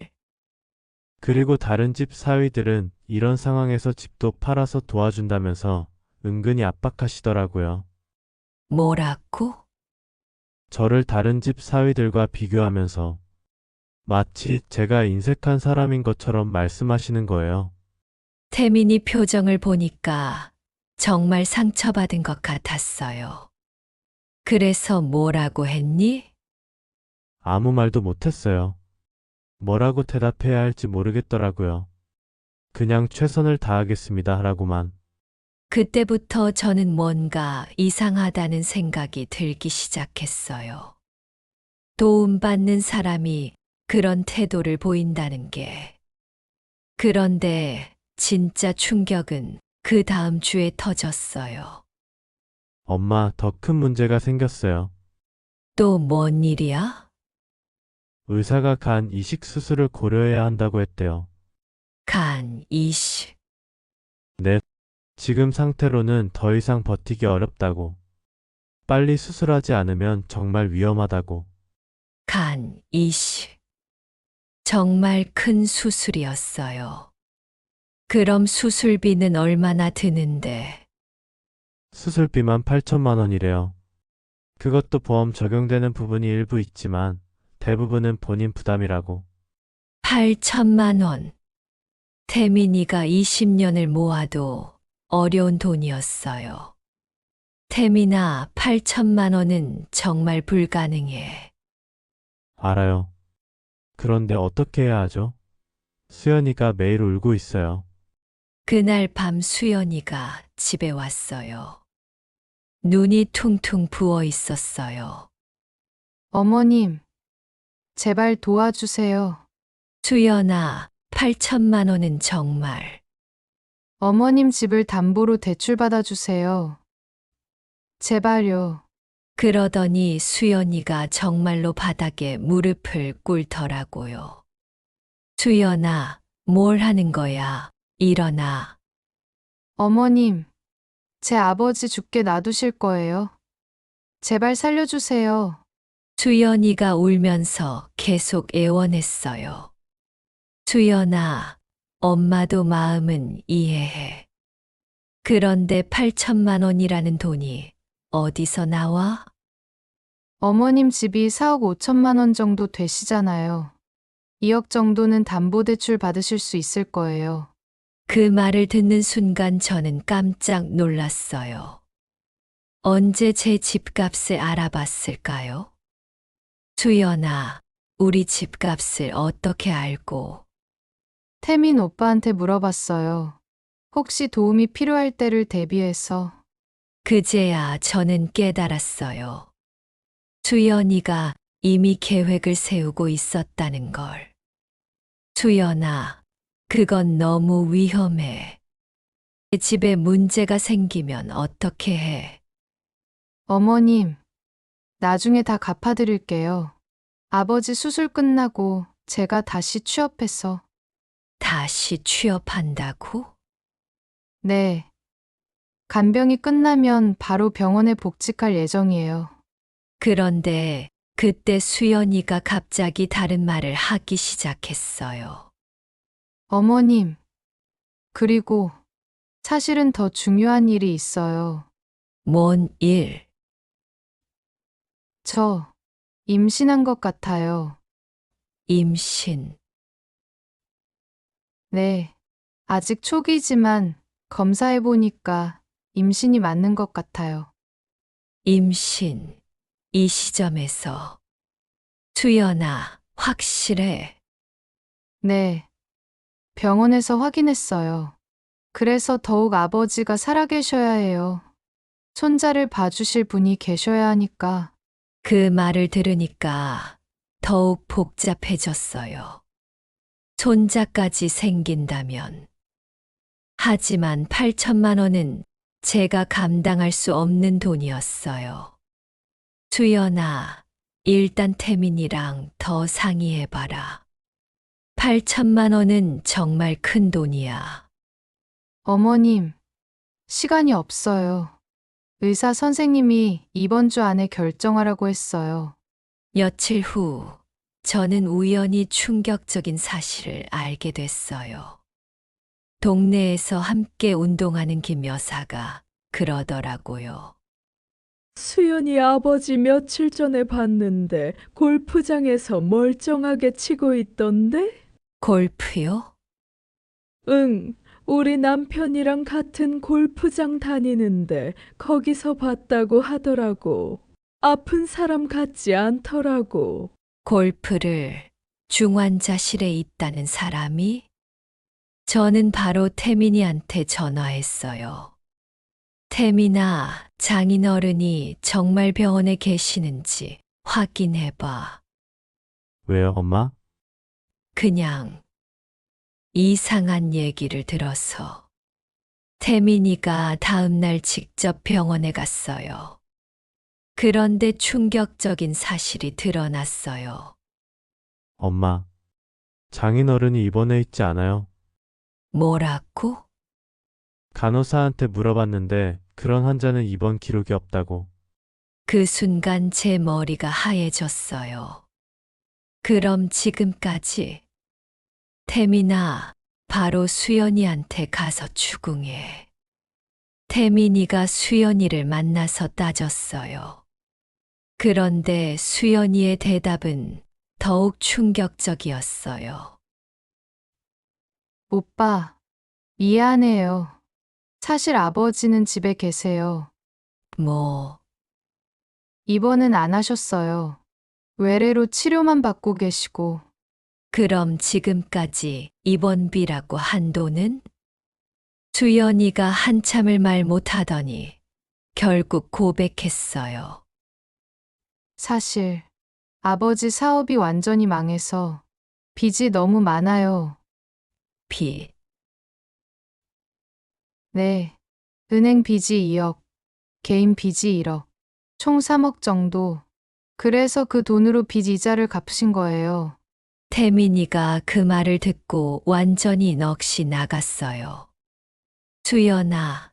그리고 다른 집 사위들은 이런 상황에서 집도 팔아서 도와준다면서 은근히 압박하시더라고요.
뭐라고?
저를 다른 집 사위들과 비교하면서 마치 제가 인색한 사람인 것처럼 말씀하시는 거예요.
태민이 표정을 보니까 정말 상처받은 것 같았어요. 그래서 뭐라고 했니?
아무 말도 못했어요. 뭐라고 대답해야 할지 모르겠더라고요. 그냥 최선을 다하겠습니다 라고만.
그때부터 저는 뭔가 이상하다는 생각이 들기 시작했어요. 도움받는 사람이 그런 태도를 보인다는 게. 그런데 진짜 충격은 그 다음 주에 터졌어요.
엄마, 더 큰 문제가 생겼어요.
또 뭔 일이야?
의사가 간 이식 수술을 고려해야 한다고 했대요.
간 이식.
네. 지금 상태로는 더 이상 버티기 어렵다고. 빨리 수술하지 않으면 정말 위험하다고.
간 이식. 정말 큰 수술이었어요. 그럼 수술비는 얼마나 드는데?
수술비만 8천만 원이래요. 그것도 보험 적용되는 부분이 일부 있지만 대부분은 본인 부담이라고.
8천만 원. 태민이가 20년을 모아도 어려운 돈이었어요. 태민아, 8천만 원은 정말 불가능해.
알아요. 그런데 어떻게 해야 하죠? 수연이가 매일 울고 있어요.
그날 밤 수연이가 집에 왔어요. 눈이 퉁퉁 부어 있었어요.
어머님, 제발 도와주세요.
수연아, 8천만 원은 정말.
어머님 집을 담보로 대출받아 주세요. 제발요.
그러더니 수연이가 정말로 바닥에 무릎을 꿇더라고요. 수연아, 뭘 하는 거야? 일어나.
어머님, 제 아버지 죽게 놔두실 거예요. 제발 살려주세요.
수연이가 울면서 계속 애원했어요. 수연아, 엄마도 마음은 이해해. 그런데 8천만 원이라는 돈이 어디서 나와?
어머님 집이 4억 5천만 원 정도 되시잖아요. 2억 정도는 담보대출 받으실 수 있을 거예요.
그 말을 듣는 순간 저는 깜짝 놀랐어요. 언제 제 집값을 알아봤을까요? 수연아, 우리 집값을 어떻게 알고?
태민 오빠한테 물어봤어요. 혹시 도움이 필요할 때를 대비해서.
그제야 저는 깨달았어요. 수연이가 이미 계획을 세우고 있었다는 걸. 수연아, 그건 너무 위험해. 집에 문제가 생기면 어떻게 해?
어머님, 나중에 다 갚아드릴게요. 아버지 수술 끝나고 제가 다시 취업해서.
다시 취업한다고?
네. 간병이 끝나면 바로 병원에 복직할 예정이에요.
그런데 그때 수연이가 갑자기 다른 말을 하기 시작했어요.
어머님, 그리고 사실은 더 중요한 일이 있어요.
뭔 일?
저 임신한 것 같아요.
임신.
네. 아직 초기지만 검사해보니까 임신이 맞는 것 같아요.
임신. 이 시점에서. 수연아, 확실해.
네. 병원에서 확인했어요. 그래서 더욱 아버지가 살아계셔야 해요. 손자를 봐주실 분이 계셔야 하니까.
그 말을 들으니까 더욱 복잡해졌어요. 손자까지 생긴다면. 하지만 8천만 원은 제가 감당할 수 없는 돈이었어요. 수연아, 일단 태민이랑 더 상의해봐라. 8천만 원은 정말 큰 돈이야.
어머님, 시간이 없어요. 의사 선생님이 이번 주 안에 결정하라고 했어요.
며칠 후, 저는 우연히 충격적인 사실을 알게 됐어요. 동네에서 함께 운동하는 김 여사가 그러더라고요.
수연이 아버지 며칠 전에 봤는데 골프장에서 멀쩡하게 치고 있던데?
골프요?
응, 우리 남편이랑 같은 골프장 다니는데 거기서 봤다고 하더라고. 아픈 사람 같지 않더라고.
골프를 중환자실에 있다는 사람이? 저는 바로 태민이한테 전화했어요. 태민아, 장인어른이 정말 병원에 계시는지 확인해봐.
왜요, 엄마?
그냥 이상한 얘기를 들어서. 태민이가 다음날 직접 병원에 갔어요. 그런데 충격적인 사실이 드러났어요.
엄마, 장인어른이 입원해 있지 않아요.
뭐라고?
간호사한테 물어봤는데 그런 환자는 입원 기록이 없다고.
그 순간 제 머리가 하얘졌어요. 그럼 지금까지 태민아, 바로 수연이한테 가서 추궁해. 태민이가 수연이를 만나서 따졌어요. 그런데 수연이의 대답은 더욱 충격적이었어요.
오빠, 미안해요. 사실 아버지는 집에 계세요.
뭐,
입원은 안 하셨어요. 외래로 치료만 받고 계시고.
그럼 지금까지 입원비라고 한 돈은? 수연이가 한참을 말 못하더니 결국 고백했어요.
사실 아버지 사업이 완전히 망해서 빚이 너무 많아요.
빚.
네. 은행 빚이 2억, 개인 빚이 1억, 총 3억 정도. 그래서 그 돈으로 빚 이자를 갚으신 거예요.
태민이가 그 말을 듣고 완전히 넋이 나갔어요. 수연아,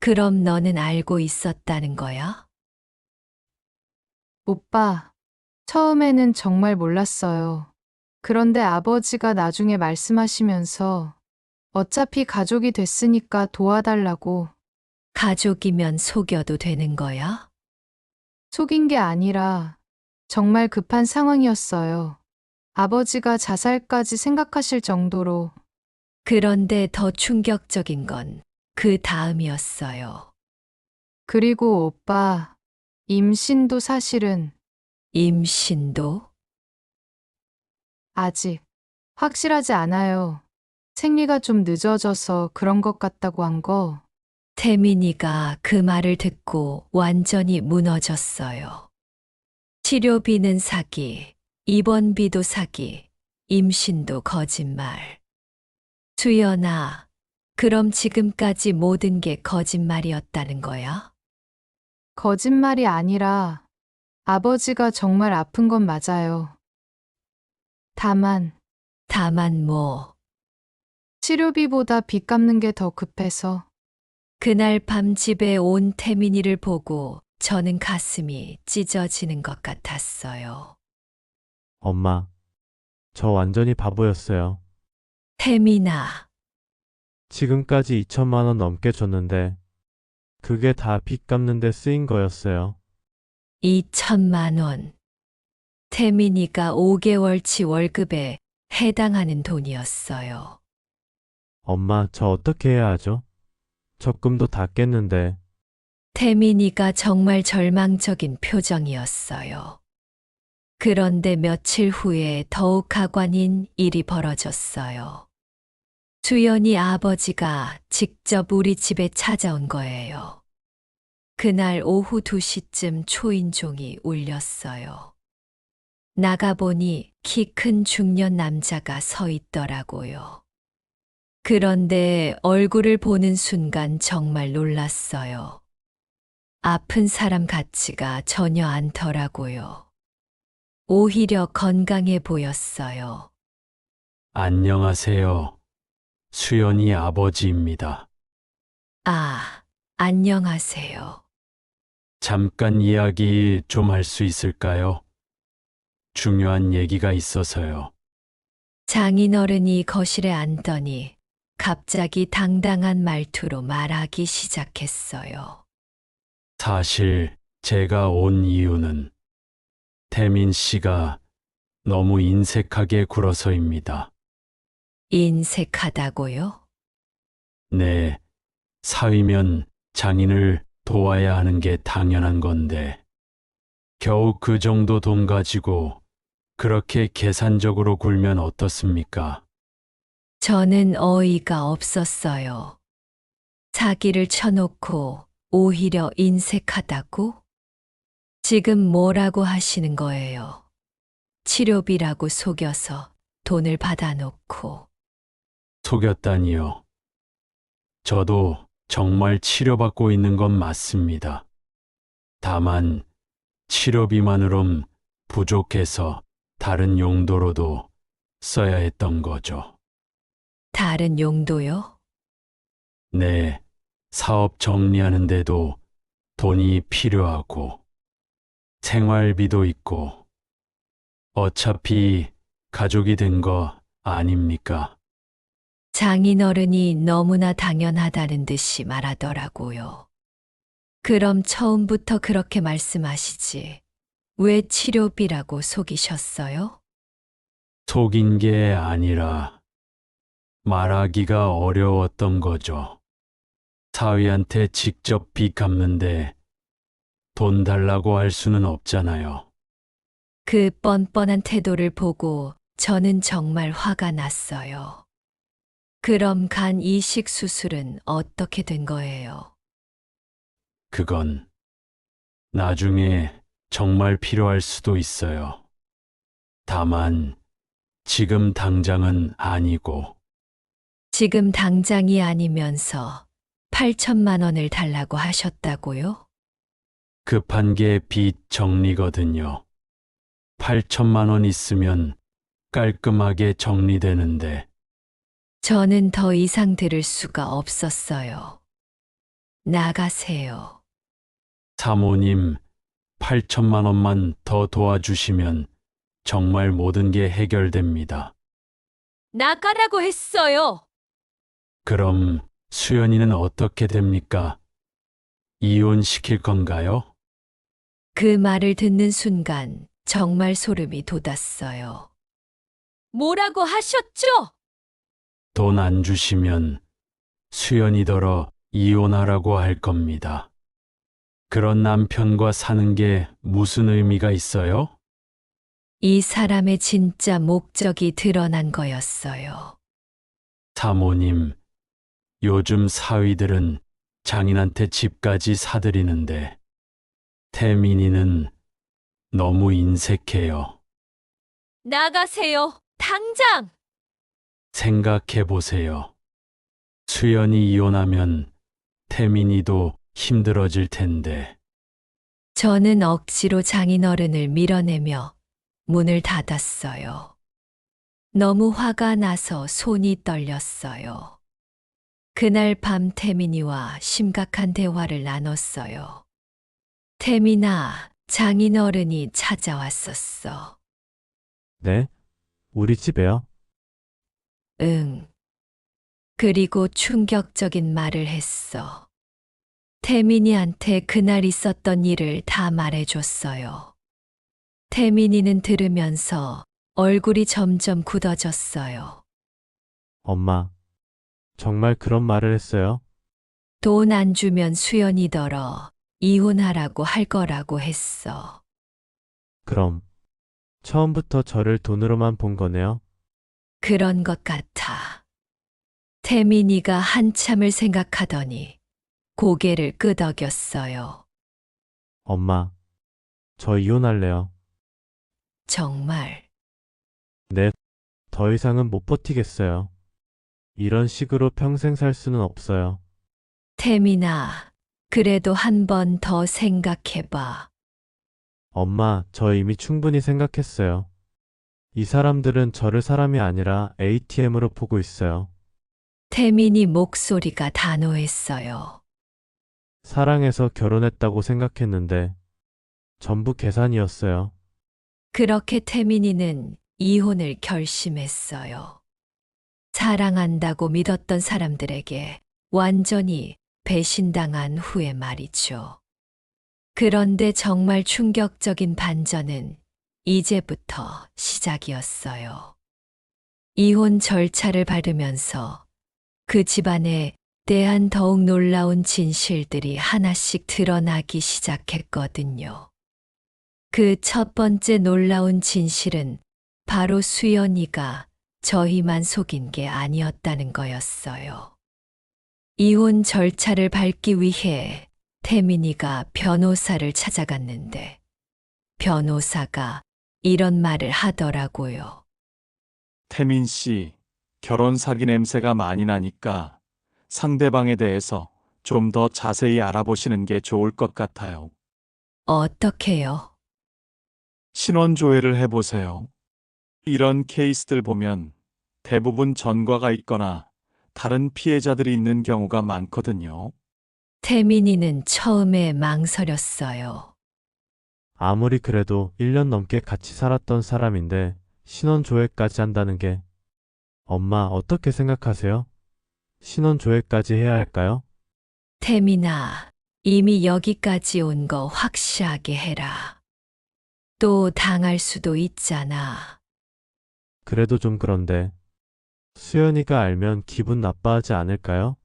그럼 너는 알고 있었다는 거야?
오빠, 처음에는 정말 몰랐어요. 그런데 아버지가 나중에 말씀하시면서 어차피 가족이 됐으니까 도와달라고.
가족이면 속여도 되는 거야?
속인 게 아니라 정말 급한 상황이었어요. 아버지가 자살까지 생각하실 정도로.
그런데 더 충격적인 건 그 다음이었어요.
그리고 오빠, 임신도 사실은
임신도?
아직 확실하지 않아요. 생리가 좀 늦어져서 그런 것 같다고 한 거.
태민이가 그 말을 듣고 완전히 무너졌어요. 치료비는 사기, 입원비도 사기, 임신도 거짓말. 수연아, 그럼 지금까지 모든 게 거짓말이었다는 거야?
거짓말이 아니라 아버지가 정말 아픈 건 맞아요. 다만
다만 뭐,
치료비보다 빚 갚는 게 더 급해서.
그날 밤 집에 온 태민이를 보고 저는 가슴이 찢어지는 것 같았어요.
엄마, 저 완전히 바보였어요.
태민아,
지금까지 2천만 원 넘게 줬는데 그게 다 빚 갚는 데 쓰인 거였어요.
2천만 원. 태민이가 5개월치 월급에 해당하는 돈이었어요.
엄마, 저 어떻게 해야 하죠? 적금도 다 깼는데.
태민이가 정말 절망적인 표정이었어요. 그런데 며칠 후에 더욱 가관인 일이 벌어졌어요. 수연이 아버지가 직접 우리 집에 찾아온 거예요. 그날 오후 2시쯤 초인종이 울렸어요. 나가보니 키 큰 중년 남자가 서 있더라고요. 그런데 얼굴을 보는 순간 정말 놀랐어요. 아픈 사람 같지가 전혀 않더라고요. 오히려 건강해 보였어요.
안녕하세요. 수연이 아버지입니다.
아, 안녕하세요.
잠깐 이야기 좀 할 수 있을까요? 중요한 얘기가 있어서요.
장인어른이 거실에 앉더니 갑자기 당당한 말투로 말하기 시작했어요.
사실 제가 온 이유는 태민 씨가 너무 인색하게 굴어서입니다.
인색하다고요?
네, 사위면 장인을 도와야 하는 게 당연한 건데, 겨우 그 정도 돈 가지고 그렇게 계산적으로 굴면 어떻습니까?
저는 어이가 없었어요. 사기를 쳐놓고 오히려 인색하다고? 지금 뭐라고 하시는 거예요? 치료비라고 속여서 돈을 받아놓고.
속였다니요. 저도 정말 치료받고 있는 건 맞습니다. 다만 치료비만으론 부족해서 다른 용도로도 써야 했던 거죠.
다른 용도요?
네, 사업 정리하는데도 돈이 필요하고 생활비도 있고 어차피 가족이 된 거 아닙니까?
장인어른이 너무나 당연하다는 듯이 말하더라고요. 그럼 처음부터 그렇게 말씀하시지. 왜 치료비라고 속이셨어요?
속인 게 아니라 말하기가 어려웠던 거죠. 사위한테 직접 빚 갚는데 돈 달라고 할 수는 없잖아요.
그 뻔뻔한 태도를 보고 저는 정말 화가 났어요. 그럼 간 이식 수술은 어떻게 된 거예요?
그건 나중에 정말 필요할 수도 있어요. 다만 지금 당장은 아니고
지금 당장이 아니면서 8천만 원을 달라고 하셨다고요?
급한 게 빚 정리거든요. 8천만 원 있으면 깔끔하게 정리되는데
저는 더 이상 들을 수가 없었어요. 나가세요.
사모님 8천만 원만 더 도와주시면 정말 모든 게 해결됩니다.
나가라고 했어요.
그럼 수연이는 어떻게 됩니까? 이혼시킬 건가요?
그 말을 듣는 순간 정말 소름이 돋았어요. 뭐라고 하셨죠?
돈 안 주시면 수연이더러 이혼하라고 할 겁니다. 그런 남편과 사는 게 무슨 의미가 있어요?
이 사람의 진짜 목적이 드러난 거였어요.
사모님, 요즘 사위들은 장인한테 집까지 사들이는데 태민이는 너무 인색해요.
나가세요. 당장!
생각해 보세요. 수연이 이혼하면 태민이도 힘들어질 텐데
저는 억지로 장인어른을 밀어내며 문을 닫았어요. 너무 화가 나서 손이 떨렸어요. 그날 밤 태민이와 심각한 대화를 나눴어요. 태민아, 장인어른이 찾아왔었어.
네? 우리 집에요?
응. 그리고 충격적인 말을 했어. 태민이한테 그날 있었던 일을 다 말해줬어요. 태민이는 들으면서 얼굴이 점점 굳어졌어요.
엄마, 정말 그런 말을 했어요?
돈 안 주면 수연이더러 이혼하라고 할 거라고 했어.
그럼 처음부터 저를 돈으로만 본 거네요?
그런 것 같아. 태민이가 한참을 생각하더니 고개를 끄덕였어요.
엄마, 저 이혼할래요.
정말.
네, 더 이상은 못 버티겠어요. 이런 식으로 평생 살 수는 없어요.
태민아, 그래도 한 번 더 생각해봐.
엄마, 저 이미 충분히 생각했어요. 이 사람들은 저를 사람이 아니라 ATM으로 보고 있어요.
태민이 목소리가 단호했어요.
사랑해서 결혼했다고 생각했는데 전부 계산이었어요.
그렇게 태민이는 이혼을 결심했어요. 사랑한다고 믿었던 사람들에게 완전히 배신당한 후에 말이죠. 그런데 정말 충격적인 반전은 이제부터 시작이었어요. 이혼 절차를 밟으면서 그 집안에 대한 더욱 놀라운 진실들이 하나씩 드러나기 시작했거든요. 그 첫 번째 놀라운 진실은 바로 수연이가 저희만 속인 게 아니었다는 거였어요. 이혼 절차를 밟기 위해 태민이가 변호사를 찾아갔는데 변호사가 이런 말을 하더라고요.
태민 씨, 결혼 사기 냄새가 많이 나니까 상대방에 대해서 좀 더 자세히 알아보시는 게 좋을 것 같아요.
어떻게요?
신원조회를 해보세요. 이런 케이스들 보면 대부분 전과가 있거나 다른 피해자들이 있는 경우가 많거든요.
태민이는 처음에 망설였어요.
아무리 그래도 1년 넘게 같이 살았던 사람인데 신원조회까지 한다는 게 엄마 어떻게 생각하세요? 신원조회까지 해야 할까요?
태민아, 이미 여기까지 온 거 확실하게 해라. 또 당할 수도 있잖아.
그래도 좀 그런데 수연이가 알면 기분 나빠하지 않을까요?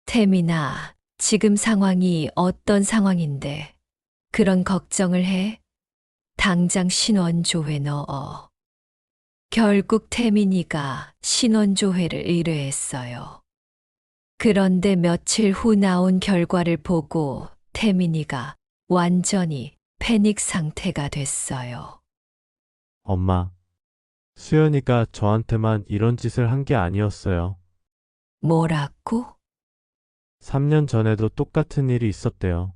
태민아, 지금 상황이 어떤 상황인데 그런 걱정을 해? 당장 신원조회 넣어. 결국 태민이가 신원조회를 의뢰했어요. 그런데 며칠 후 나온 결과를 보고 태민이가 완전히 패닉 상태가 됐어요.
엄마, 수연이가 저한테만 이런 짓을 한 게 아니었어요.
뭐라고?
3년 전에도 똑같은 일이 있었대요.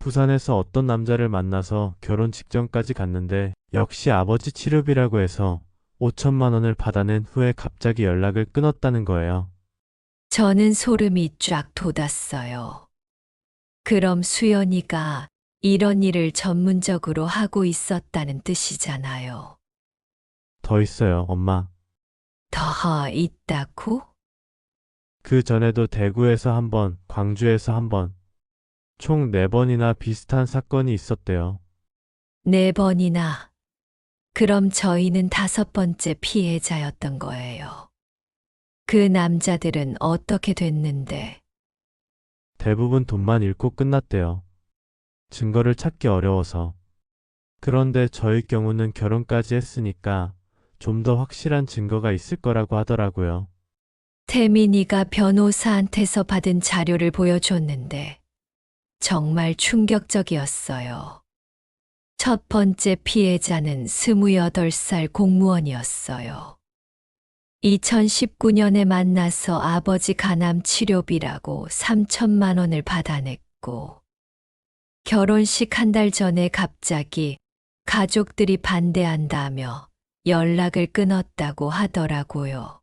부산에서 어떤 남자를 만나서 결혼 직전까지 갔는데 역시 아버지 치료비라고 해서 5천만 원을 받아낸 후에 갑자기 연락을 끊었다는 거예요.
저는 소름이 쫙 돋았어요. 그럼 수연이가 이런 일을 전문적으로 하고 있었다는 뜻이잖아요.
더 있어요, 엄마.
더 있다고?
그 전에도 대구에서 한 번, 광주에서 한 번, 총 4번이나 비슷한 사건이 있었대요.
4번이나. 그럼 저희는 5번째 피해자였던 거예요. 그 남자들은 어떻게 됐는데?
대부분 돈만 잃고 끝났대요. 증거를 찾기 어려워서. 그런데 저희 경우는 결혼까지 했으니까 좀 더 확실한 증거가 있을 거라고 하더라고요.
태민이가 변호사한테서 받은 자료를 보여줬는데 정말 충격적이었어요. 첫 번째 피해자는 28살 공무원이었어요. 2019년에 만나서 아버지 간암 치료비라고 3천만 원을 받아냈고, 결혼식 한 달 전에 갑자기 가족들이 반대한다며 연락을 끊었다고 하더라고요.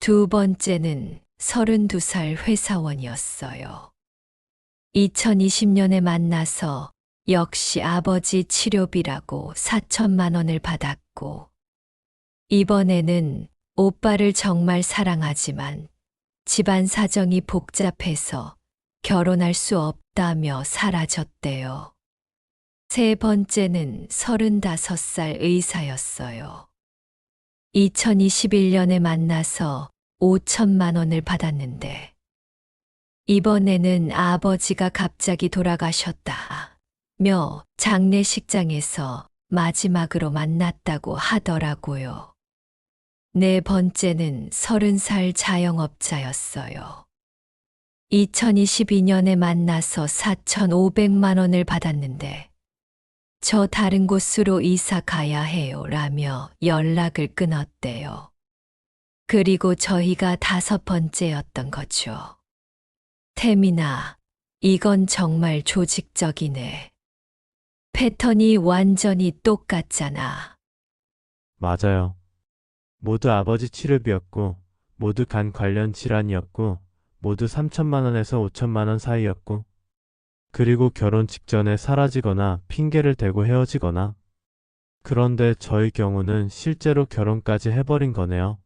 두 번째는 32살 회사원이었어요. 2020년에 만나서 역시 아버지 치료비라고 4천만 원을 받았고, 이번에는 오빠를 정말 사랑하지만 집안 사정이 복잡해서 결혼할 수 없다며 사라졌대요. 세 번째는 35살 의사였어요. 2021년에 만나서 5천만 원을 받았는데, 이번에는 아버지가 갑자기 돌아가셨다며 장례식장에서 마지막으로 만났다고 하더라고요. 네 번째는 30살 자영업자였어요. 2022년에 만나서 4,500만 원을 받았는데, 저 다른 곳으로 이사 가야 해요 라며 연락을 끊었대요. 그리고 저희가 5번째였던 거죠. 태민아, 이건 정말 조직적이네. 패턴이 완전히 똑같잖아.
맞아요. 모두 아버지 치료비였고, 모두 간 관련 질환이었고, 모두 3천만 원에서 5천만 원 사이였고, 그리고 결혼 직전에 사라지거나 핑계를 대고 헤어지거나. 그런데 저희 경우는 실제로 결혼까지 해버린 거네요.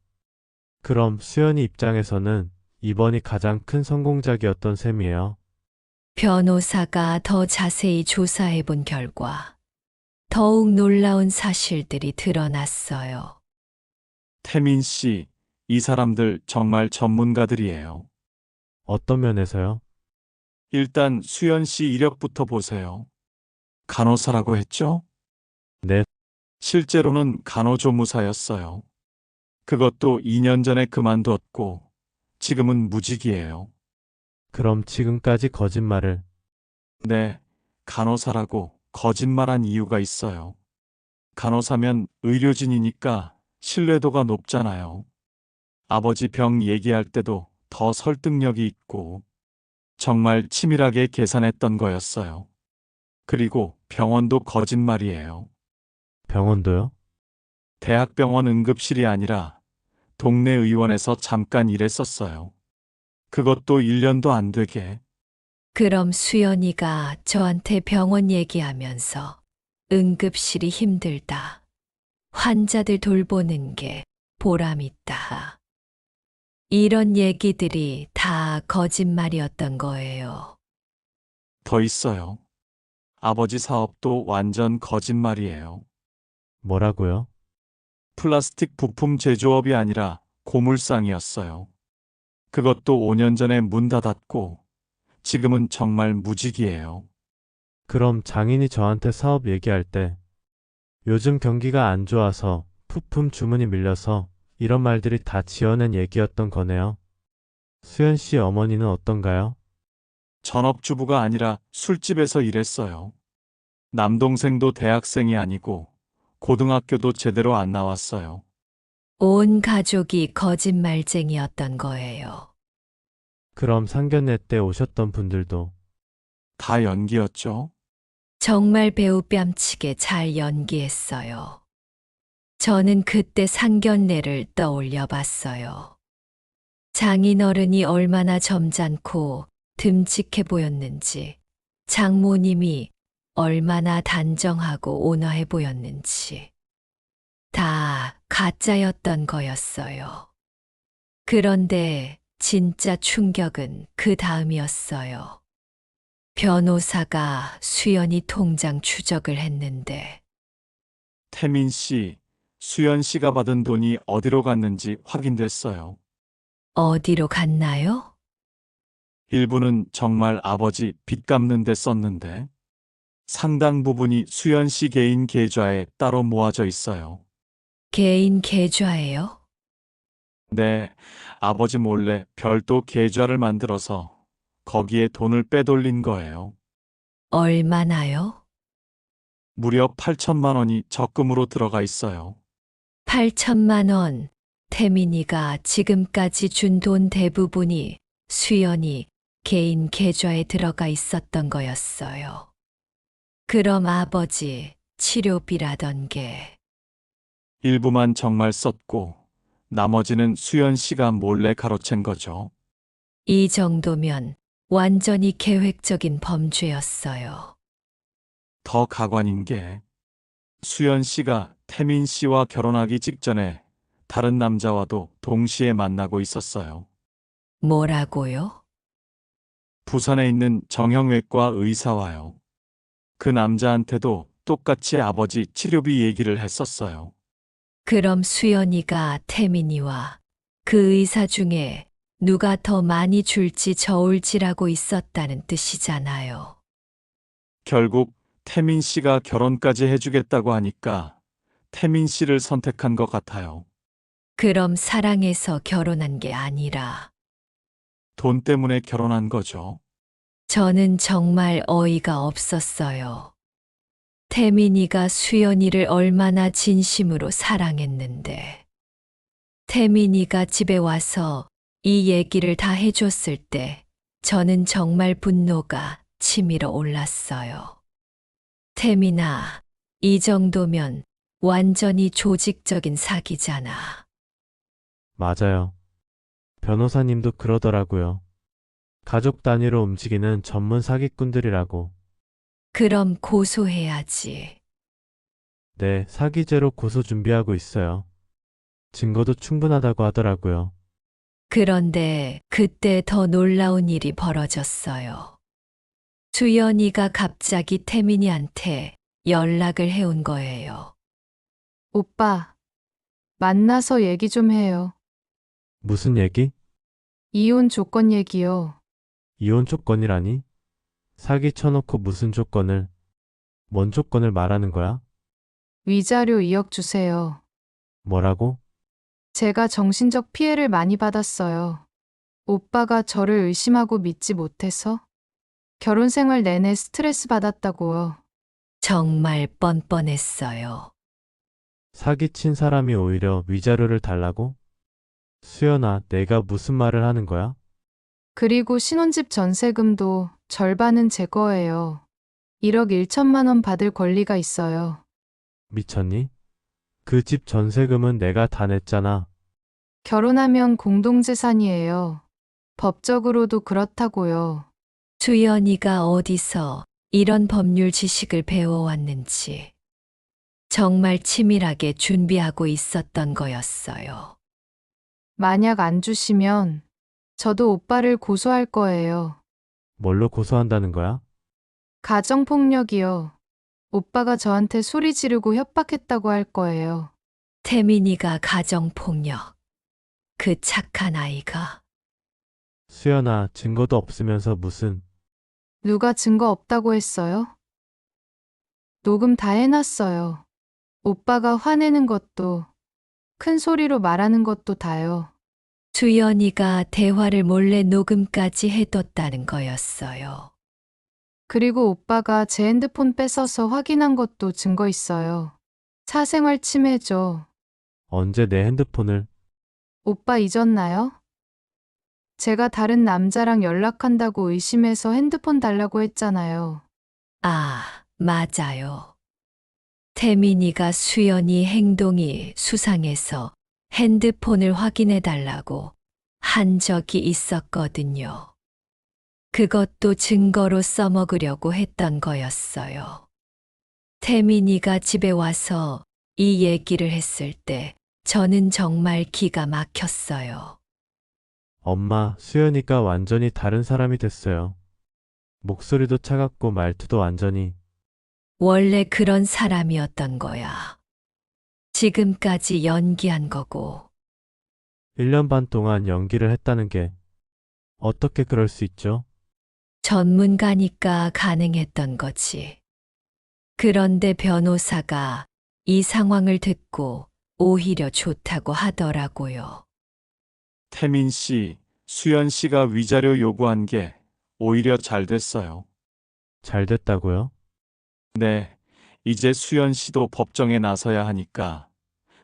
그럼 수연이 입장에서는 이번이 가장 큰 성공작이었던 셈이에요.
변호사가 더 자세히 조사해 본 결과 더욱 놀라운 사실들이 드러났어요.
태민 씨, 이 사람들 정말 전문가들이에요.
어떤 면에서요?
일단 수연 씨 이력부터 보세요. 간호사라고 했죠?
네,
실제로는 간호조무사였어요. 그것도 2년 전에 그만뒀고 지금은 무직이에요.
그럼 지금까지 거짓말을.
네, 간호사라고 거짓말한 이유가 있어요. 간호사면 의료진이니까 신뢰도가 높잖아요. 아버지 병 얘기할 때도 더 설득력이 있고 정말 치밀하게 계산했던 거였어요. 그리고 병원도 거짓말이에요.
병원도요?
대학병원 응급실이 아니라 동네 의원에서 잠깐 일했었어요. 그것도 1년도 안 되게.
그럼 수연이가 저한테 병원 얘기하면서 응급실이 힘들다. 환자들 돌보는 게 보람있다. 이런 얘기들이 다 거짓말이었던 거예요.
더 있어요. 아버지 사업도 완전 거짓말이에요.
뭐라고요?
플라스틱 부품 제조업이 아니라 고물상이었어요. 그것도 5년 전에 문 닫았고 지금은 정말 무직이에요.
그럼 장인이 저한테 사업 얘기할 때 요즘 경기가 안 좋아서 부품 주문이 밀려서 이런 말들이 다 지어낸 얘기였던 거네요. 수연 씨 어머니는 어떤가요?
전업주부가 아니라 술집에서 일했어요. 남동생도 대학생이 아니고 고등학교도 제대로 안 나왔어요.
온 가족이 거짓말쟁이였던 거예요.
그럼 상견례 때 오셨던 분들도
다 연기였죠.
정말 배우 뺨치게 잘 연기했어요. 저는 그때 상견례를 떠올려 봤어요. 장인어른이 얼마나 점잖고 듬직해 보였는지, 장모님이 얼마나 단정하고 온화해 보였는지. 다 가짜였던 거였어요. 그런데 진짜 충격은 그 다음이었어요. 변호사가 수연이 통장 추적을 했는데
태민 씨, 수연 씨가 받은 돈이 어디로 갔는지 확인됐어요.
어디로 갔나요?
일부는 정말 아버지 빚 갚는 데 썼는데 상당 부분이 수연 씨 개인 계좌에 따로 모아져 있어요.
개인 계좌예요?
네, 아버지 몰래 별도 계좌를 만들어서 거기에 돈을 빼돌린 거예요.
얼마나요?
무려 8천만 원이 적금으로 들어가 있어요.
8천만 원. 태민이가 지금까지 준 돈 대부분이 수연이 개인 계좌에 들어가 있었던 거였어요. 그럼 아버지 치료비라던 게
일부만 정말 썼고 나머지는 수연 씨가 몰래 가로챈 거죠.
이 정도면 완전히 계획적인 범죄였어요.
더 가관인 게 수연 씨가 태민 씨와 결혼하기 직전에 다른 남자와도 동시에 만나고 있었어요.
뭐라고요?
부산에 있는 정형외과 의사와요. 그 남자한테도 똑같이 아버지 치료비 얘기를 했었어요.
그럼 수연이가 태민이와 그 의사 중에 누가 더 많이 줄지 저울질하고 있었다는 뜻이잖아요.
결국 태민 씨가 결혼까지 해주겠다고 하니까 태민 씨를 선택한 것 같아요.
그럼 사랑해서 결혼한 게 아니라
돈 때문에 결혼한 거죠.
저는 정말 어이가 없었어요. 태민이가 수연이를 얼마나 진심으로 사랑했는데. 태민이가 집에 와서 이 얘기를 다 해줬을 때 저는 정말 분노가 치밀어 올랐어요. 태민아, 이 정도면 완전히 조직적인 사기잖아.
맞아요. 변호사님도 그러더라고요. 가족 단위로 움직이는 전문 사기꾼들이라고.
그럼 고소해야지.
네, 사기죄로 고소 준비하고 있어요. 증거도 충분하다고 하더라고요.
그런데 그때 더 놀라운 일이 벌어졌어요. 수연이가 갑자기 태민이한테 연락을 해온 거예요.
오빠, 만나서 얘기 좀 해요.
무슨 얘기?
이혼 조건 얘기요.
이혼 조건이라니? 사기 쳐놓고 무슨 조건을, 뭔 조건을 말하는 거야?
위자료 2억 주세요.
뭐라고?
제가 정신적 피해를 많이 받았어요. 오빠가 저를 의심하고 믿지 못해서 결혼 생활 내내 스트레스 받았다고요.
정말 뻔뻔했어요.
사기친 사람이 오히려 위자료를 달라고? 수연아, 내가 무슨 말을 하는 거야?
그리고 신혼집 전세금도 절반은 제 거예요. 1억 1천만 원 받을 권리가 있어요.
미쳤니? 그 집 전세금은 내가 다 냈잖아.
결혼하면 공동재산이에요. 법적으로도 그렇다고요.
수연이가 어디서 이런 법률 지식을 배워왔는지 정말 치밀하게 준비하고 있었던 거였어요.
만약 안 주시면 저도 오빠를 고소할 거예요.
뭘로 고소한다는 거야?
가정폭력이요. 오빠가 저한테 소리 지르고 협박했다고 할 거예요.
태민이가 가정폭력. 그 착한 아이가.
수연아, 증거도 없으면서 무슨,
누가 증거 없다고 했어요? 녹음 다 해놨어요. 오빠가 화내는 것도 큰 소리로 말하는 것도 다요.
수연이가 대화를 몰래 녹음까지 해뒀다는 거였어요.
그리고 오빠가 제 핸드폰 뺏어서 확인한 것도 증거 있어요. 사생활 침해죠.
언제 내 핸드폰을?
오빠 잊었나요? 제가 다른 남자랑 연락한다고 의심해서 핸드폰 달라고 했잖아요.
아, 맞아요. 태민이가 수연이 행동이 수상해서 핸드폰을 확인해 달라고 한 적이 있었거든요. 그것도 증거로 써먹으려고 했던 거였어요. 태민이가 집에 와서 이 얘기를 했을 때 저는 정말 기가 막혔어요.
엄마, 수연이가 완전히 다른 사람이 됐어요. 목소리도 차갑고 말투도 완전히.
원래 그런 사람이었던 거야. 지금까지 연기한 거고.
1년 반 동안 연기를 했다는 게 어떻게 그럴 수 있죠?
전문가니까 가능했던 거지. 그런데 변호사가 이 상황을 듣고 오히려 좋다고 하더라고요.
태민 씨, 수연 씨가 위자료 요구한 게 오히려 잘 됐어요.
잘 됐다고요?
네, 이제 수연 씨도 법정에 나서야 하니까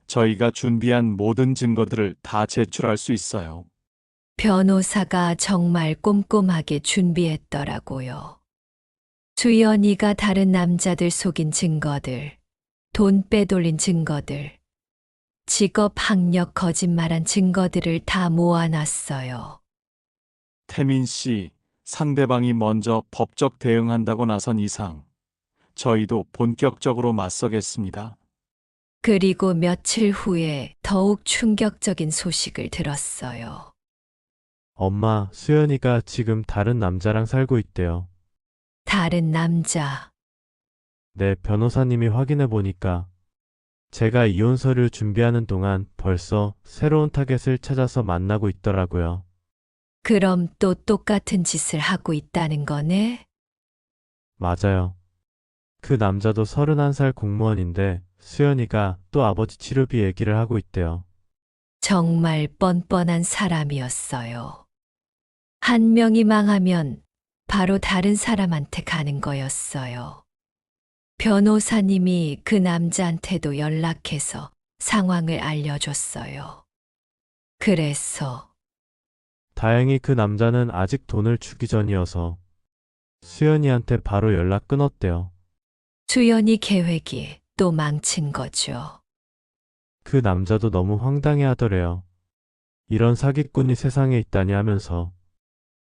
저희가 준비한 모든 증거들을 다 제출할 수 있어요.
변호사가 정말 꼼꼼하게 준비했더라고요. 수연이가 다른 남자들 속인 증거들, 돈 빼돌린 증거들, 직업 학력 거짓말한 증거들을 다 모아놨어요.
태민 씨, 상대방이 먼저 법적 대응한다고 나선 이상 저희도 본격적으로 맞서겠습니다.
그리고 며칠 후에 더욱 충격적인 소식을 들었어요.
엄마, 수연이가 지금 다른 남자랑 살고 있대요.
다른 남자.
네, 변호사님이 확인해 보니까 제가 이혼 서류 준비하는 동안 벌써 새로운 타겟을 찾아서 만나고 있더라고요.
그럼 또 똑같은 짓을 하고 있다는 거네?
맞아요. 그 남자도 31살 공무원인데 수연이가 또 아버지 치료비 얘기를 하고 있대요.
정말 뻔뻔한 사람이었어요. 한 명이 망하면 바로 다른 사람한테 가는 거였어요. 변호사님이 그 남자한테도 연락해서 상황을 알려줬어요. 그래서
다행히 그 남자는 아직 돈을 주기 전이어서 수연이한테 바로 연락 끊었대요.
수연이 계획이 또 망친 거죠.
그 남자도 너무 황당해 하더래요. 이런 사기꾼이 세상에 있다니 하면서.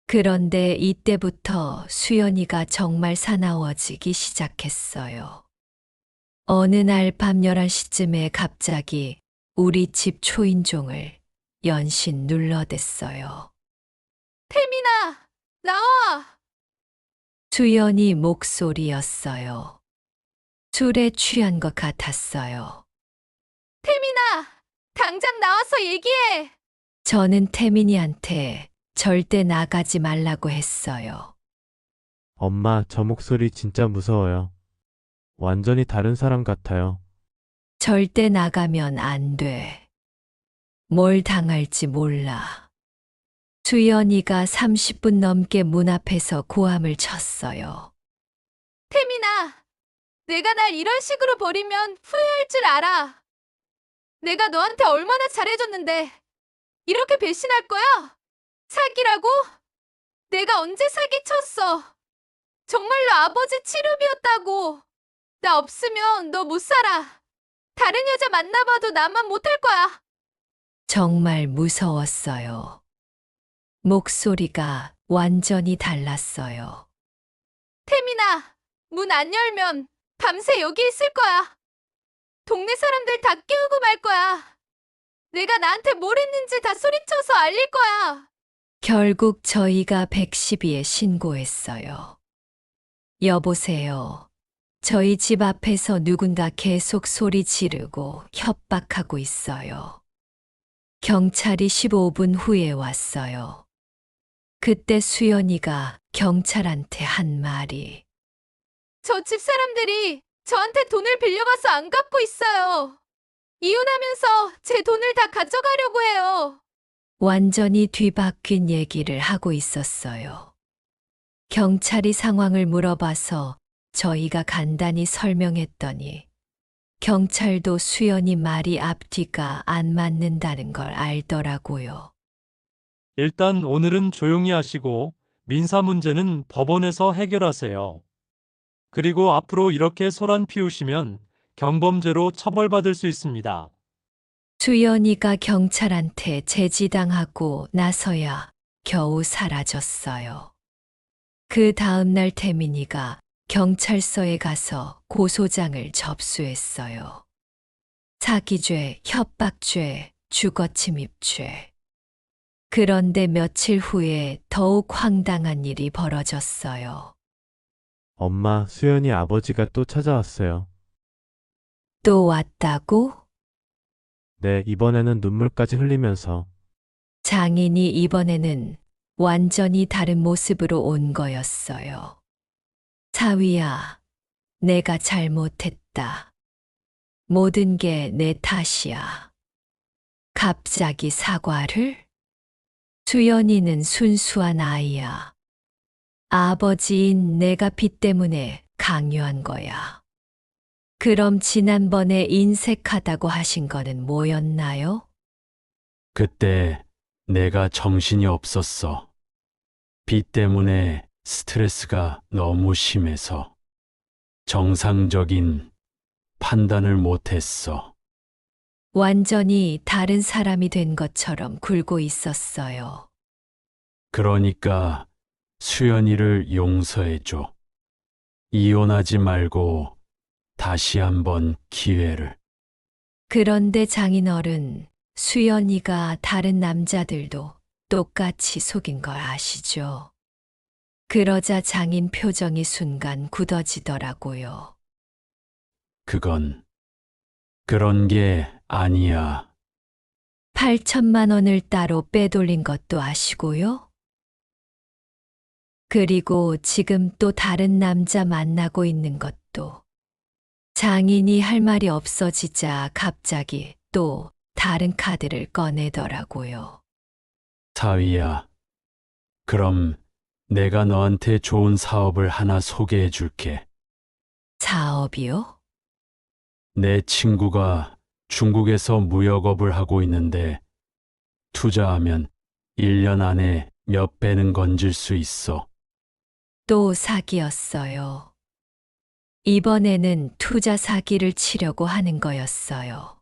그런데 이때부터 수연이가 정말 사나워지기 시작했어요. 어느 날 밤 11시쯤에 갑자기 우리 집 초인종을 연신 눌러댔어요.
태민아, 나와!
수연이 목소리였어요. 술에 취한 것 같았어요.
태민아, 당장 나와서 얘기해!
저는 태민이한테 절대 나가지 말라고 했어요.
엄마, 저 목소리 진짜 무서워요. 완전히 다른 사람 같아요.
절대 나가면 안 돼. 뭘 당할지 몰라. 수연이가 30분 넘게 문 앞에서 고함을 쳤어요.
태민아, 내가 날 이런 식으로 버리면 후회할 줄 알아. 내가 너한테 얼마나 잘해줬는데 이렇게 배신할 거야? 사기라고? 내가 언제 사기쳤어? 정말로 아버지 치료비였다고. 나 없으면 너 못 살아. 다른 여자 만나봐도 나만 못할 거야.
정말 무서웠어요. 목소리가 완전히 달랐어요.
태민아, 문 안 열면 밤새 여기 있을 거야. 동네 사람들 다 깨우고 말 거야. 내가 나한테 뭘 했는지 다 소리쳐서 알릴 거야.
결국 저희가 112에 신고했어요. 여보세요. 저희 집 앞에서 누군가 계속 소리 지르고 협박하고 있어요. 경찰이 15분 후에 왔어요. 그때 수연이가 경찰한테 한 말이
저 집 사람들이 저한테 돈을 빌려가서 안 갚고 있어요. 이혼하면서 제 돈을 다 가져가려고 해요.
완전히 뒤바뀐 얘기를 하고 있었어요. 경찰이 상황을 물어봐서 저희가 간단히 설명했더니 경찰도 수연이 말이 앞뒤가 안 맞는다는 걸 알더라고요.
일단 오늘은 조용히 하시고 민사 문제는 법원에서 해결하세요. 그리고 앞으로 이렇게 소란 피우시면 경범죄로 처벌받을 수 있습니다.
수연이가 경찰한테 제지당하고 나서야 겨우 사라졌어요. 그 다음날 태민이가 경찰서에 가서 고소장을 접수했어요. 사기죄, 협박죄, 주거침입죄. 그런데 며칠 후에 더욱 황당한 일이 벌어졌어요.
엄마, 수연이 아버지가 또 찾아왔어요.
또 왔다고?
네, 이번에는 눈물까지 흘리면서
장인이 이번에는 완전히 다른 모습으로 온 거였어요. 사위야, 내가 잘못했다. 모든 게 내 탓이야. 갑자기 사과를? 수연이는 순수한 아이야. 아버지인 내가 빚 때문에 강요한 거야. 그럼 지난번에 인색하다고 하신 거는 뭐였나요?
그때 내가 정신이 없었어. 빚 때문에 스트레스가 너무 심해서 정상적인 판단을 못했어.
완전히 다른 사람이 된 것처럼 굴고 있었어요.
그러니까 수연이를 용서해줘. 이혼하지 말고 다시 한번 기회를.
그런데 장인어른, 수연이가 다른 남자들도 똑같이 속인 걸 아시죠? 그러자 장인 표정이 순간 굳어지더라고요.
그건 그런 게 아니야.
8천만 원을 따로 빼돌린 것도 아시고요? 그리고 지금 또 다른 남자 만나고 있는 것도. 장인이 할 말이 없어지자 갑자기 또 다른 카드를 꺼내더라고요.
사위야, 그럼 내가 너한테 좋은 사업을 하나 소개해 줄게.
사업이요?
내 친구가 중국에서 무역업을 하고 있는데 투자하면 1년 안에 몇 배는 건질 수 있어.
또 사기였어요. 이번에는 투자 사기를 치려고 하는 거였어요.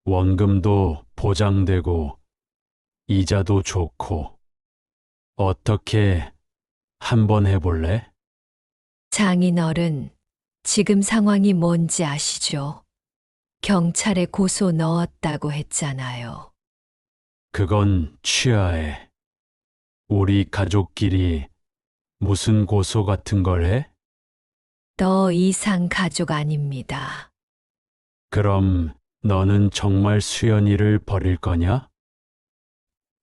원금도 보장되고 이자도 좋고. 어떻게 한번 해볼래?
장인어른, 지금 상황이 뭔지 아시죠? 경찰에 고소 넣었다고 했잖아요.
그건 취하해. 우리 가족끼리 무슨 고소 같은 걸 해?
더 이상 가족 아닙니다.
그럼 너는 정말 수연이를 버릴 거냐?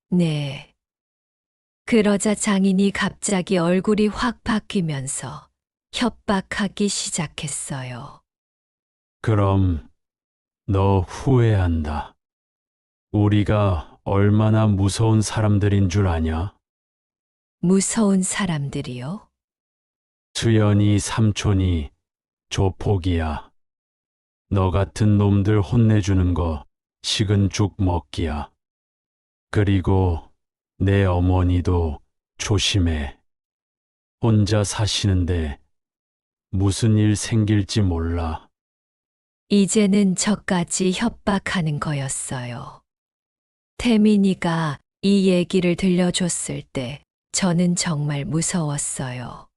네. 그러자 장인이 갑자기 얼굴이 확 바뀌면서 협박하기 시작했어요.
그럼 너 후회한다. 우리가 얼마나 무서운 사람들인 줄 아냐?
무서운 사람들이요?
수연이 삼촌이 조폭이야. 너 같은 놈들 혼내주는 거 식은 죽 먹기야. 그리고 내 어머니도 조심해. 혼자 사시는데 무슨 일 생길지 몰라.
이제는 저까지 협박하는 거였어요. 태민이가 이 얘기를 들려줬을 때 저는 정말 무서웠어요.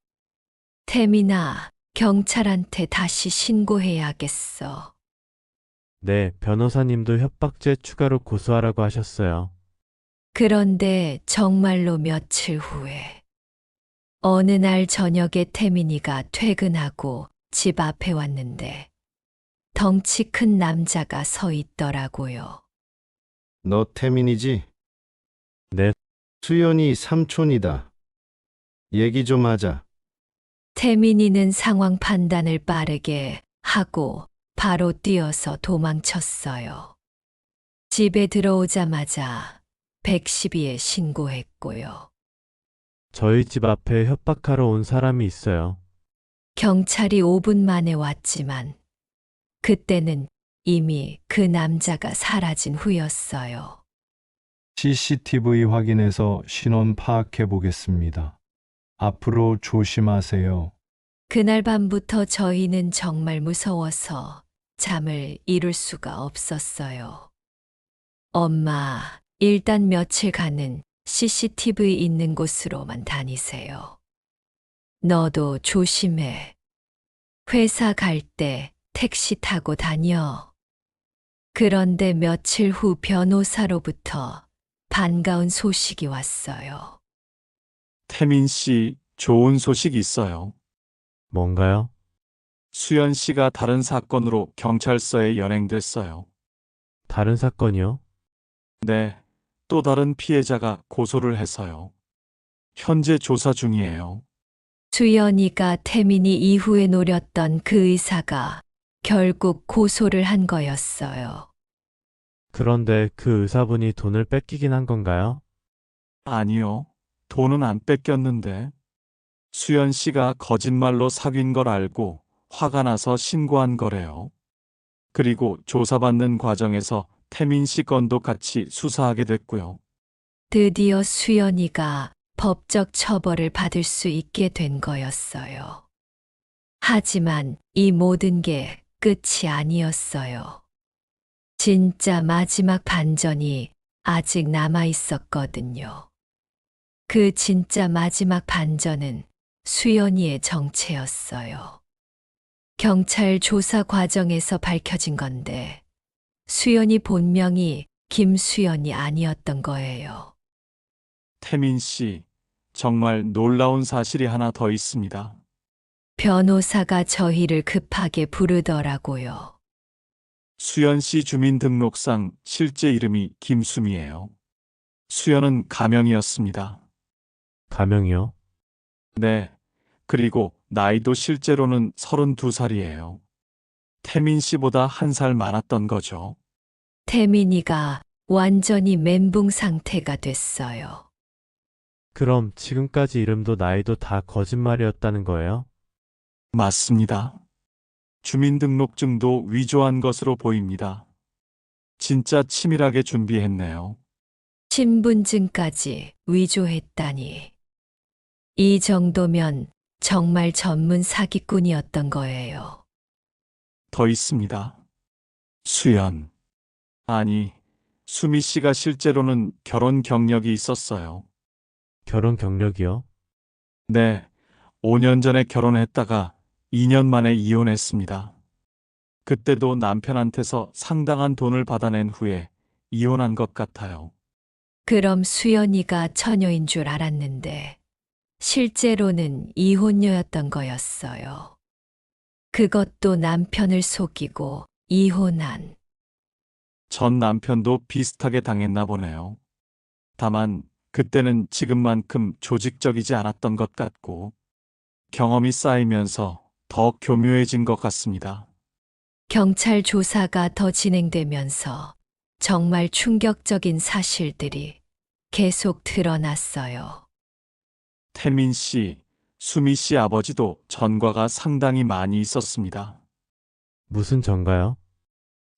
태민아, 경찰한테 다시 신고해야겠어.
네, 변호사님도 협박죄 추가로 고소하라고 하셨어요.
그런데 정말로 며칠 후에 어느 날 저녁에 태민이가 퇴근하고 집 앞에 왔는데 덩치 큰 남자가 서 있더라고요.
너 태민이지?
네,
수연이 삼촌이다. 얘기 좀 하자.
태민이는 상황 판단을 빠르게 하고 바로 뛰어서 도망쳤어요. 집에 들어오자마자 112에 신고했고요.
저희 집 앞에 협박하러 온 사람이 있어요.
경찰이 5분 만에 왔지만 그때는 이미 그 남자가 사라진 후였어요.
CCTV 확인해서 신원 파악해 보겠습니다. 앞으로 조심하세요.
그날 밤부터 저희는 정말 무서워서 잠을 이룰 수가 없었어요. 엄마, 일단 며칠간은 CCTV 있는 곳으로만 다니세요. 너도 조심해. 회사 갈 때 택시 타고 다녀. 그런데 며칠 후 변호사로부터 반가운 소식이 왔어요.
태민 씨, 좋은 소식 있어요.
뭔가요?
수연 씨가 다른 사건으로 경찰서에 연행됐어요.
다른 사건이요?
네, 또 다른 피해자가 고소를 해서요. 현재 조사 중이에요.
수연이가 태민이 이후에 노렸던 그 의사가 결국 고소를 한 거였어요.
그런데 그 의사분이 돈을 뺏기긴 한 건가요?
아니요, 돈은 안 뺏겼는데 수연 씨가 거짓말로 사귄 걸 알고 화가 나서 신고한 거래요. 그리고 조사받는 과정에서 태민 씨 건도 같이 수사하게 됐고요.
드디어 수연이가 법적 처벌을 받을 수 있게 된 거였어요. 하지만 이 모든 게 끝이 아니었어요. 진짜 마지막 반전이 아직 남아 있었거든요. 그 진짜 마지막 반전은 수연이의 정체였어요. 경찰 조사 과정에서 밝혀진 건데 수연이 본명이 김수연이 아니었던 거예요.
태민 씨, 정말 놀라운 사실이 하나 더 있습니다.
변호사가 저희를 급하게 부르더라고요.
수연 씨 주민등록상 실제 이름이 김수미예요. 수연은 가명이었습니다.
가명이요?
네, 그리고 나이도 실제로는 32살이에요. 태민 씨보다 한 살 많았던 거죠.
태민이가 완전히 멘붕 상태가 됐어요.
그럼 지금까지 이름도 나이도 다 거짓말이었다는 거예요?
맞습니다. 주민등록증도 위조한 것으로 보입니다. 진짜 치밀하게 준비했네요.
신분증까지 위조했다니. 이 정도면 정말 전문 사기꾼이었던 거예요.
더 있습니다. 수연. 아니, 수미 씨가 실제로는 결혼 경력이 있었어요.
결혼 경력이요?
네, 5년 전에 결혼했다가 2년 만에 이혼했습니다. 그때도 남편한테서 상당한 돈을 받아낸 후에 이혼한 것 같아요.
그럼 수연이가 처녀인 줄 알았는데 실제로는 이혼녀였던 거였어요. 그것도 남편을 속이고 이혼한.
전 남편도 비슷하게 당했나 보네요. 다만 그때는 지금만큼 조직적이지 않았던 것 같고 경험이 쌓이면서 더 교묘해진 것 같습니다.
경찰 조사가 더 진행되면서 정말 충격적인 사실들이 계속 드러났어요.
태민 씨, 수미 씨 아버지도 전과가 상당히 많이 있었습니다.
무슨 전가요?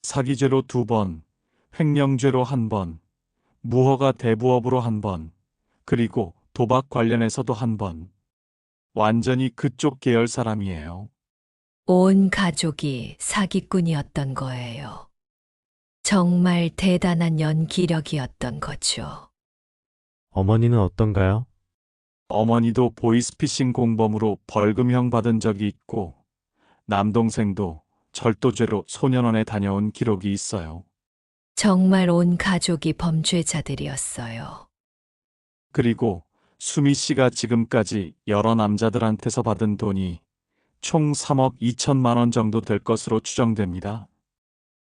사기죄로 2번, 횡령죄로 1번, 무허가 대부업으로 1번, 그리고 도박 관련해서도 1번. 완전히 그쪽 계열 사람이에요.
온 가족이 사기꾼이었던 거예요. 정말 대단한 연기력이었던 거죠.
어머니는 어떤가요?
어머니도 보이스피싱 공범으로 벌금형 받은 적이 있고 남동생도 절도죄로 소년원에 다녀온 기록이 있어요.
정말 온 가족이 범죄자들이었어요.
그리고 수미 씨가 지금까지 여러 남자들한테서 받은 돈이 총 3억 2천만 원 정도 될 것으로 추정됩니다.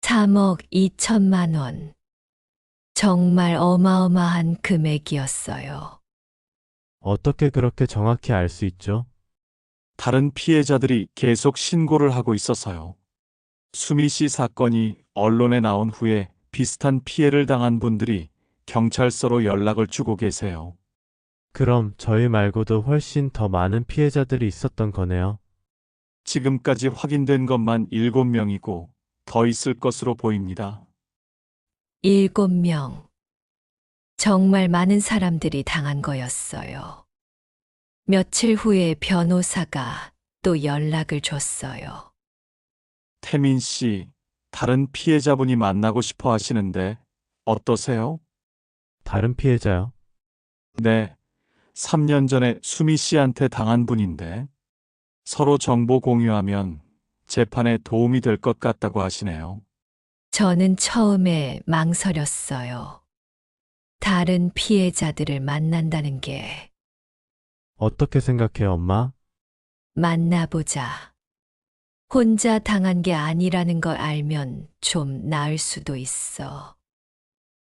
3억 2천만 원. 정말 어마어마한 금액이었어요.
어떻게 그렇게 정확히 알 수 있죠?
다른 피해자들이 계속 신고를 하고 있어서요. 수미 씨 사건이 언론에 나온 후에 비슷한 피해를 당한 분들이 경찰서로 연락을 주고 계세요.
그럼 저희 말고도 훨씬 더 많은 피해자들이 있었던 거네요.
지금까지 확인된 것만 7명이고 더 있을 것으로 보입니다.
7명. 정말 많은 사람들이 당한 거였어요. 며칠 후에 변호사가 또 연락을 줬어요.
태민 씨, 다른 피해자분이 만나고 싶어 하시는데 어떠세요?
다른 피해자요?
네, 3년 전에 수미 씨한테 당한 분인데 서로 정보 공유하면 재판에 도움이 될 것 같다고 하시네요.
저는 처음에 망설였어요. 다른 피해자들을 만난다는 게
어떻게 생각해요, 엄마?
만나보자. 혼자 당한 게 아니라는 걸 알면 좀 나을 수도 있어.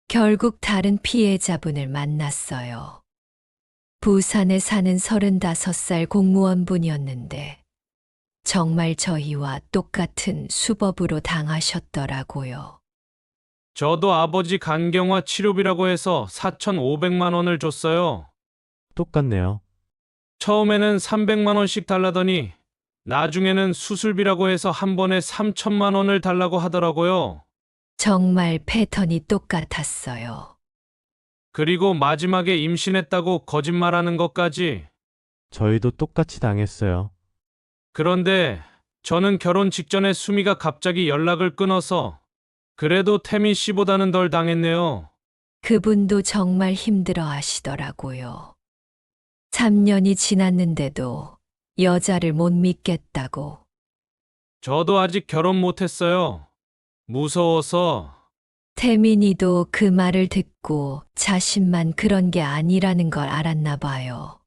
결국 다른 피해자분을 만났어요. 부산에 사는 35살 공무원분이었는데 정말 저희와 똑같은 수법으로 당하셨더라고요.
저도 아버지 간경화 치료비라고 해서 4,500만 원을 줬어요.
똑같네요.
처음에는 300만 원씩 달라더니 나중에는 수술비라고 해서 한 번에 3천만 원을 달라고 하더라고요.
정말 패턴이 똑같았어요.
그리고 마지막에 임신했다고 거짓말하는 것까지.
저희도 똑같이 당했어요.
그런데 저는 결혼 직전에 수미가 갑자기 연락을 끊어서 그래도 태민 씨보다는 덜 당했네요.
그분도 정말 힘들어 하시더라고요. 3년이 지났는데도 여자를 못 믿겠다고.
저도 아직 결혼 못했어요. 무서워서.
태민이도 그 말을 듣고 자신만 그런 게 아니라는 걸 알았나 봐요.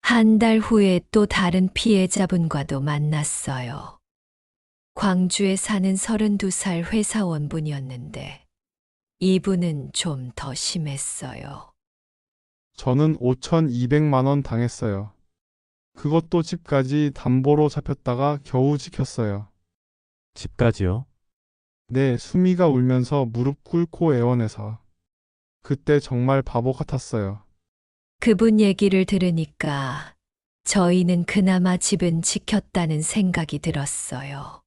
한 달 후에 또 다른 피해자분과도 만났어요. 광주에 사는 32살 회사원분이었는데 이분은 좀 더 심했어요.
저는 5,200만 원 당했어요. 그것도 집까지 담보로 잡혔다가 겨우 지켰어요.
집까지요?
네, 수미가 울면서 무릎 꿇고 애원해서. 그때 정말 바보 같았어요.
그분 얘기를 들으니까 저희는 그나마 집은 지켰다는 생각이 들었어요.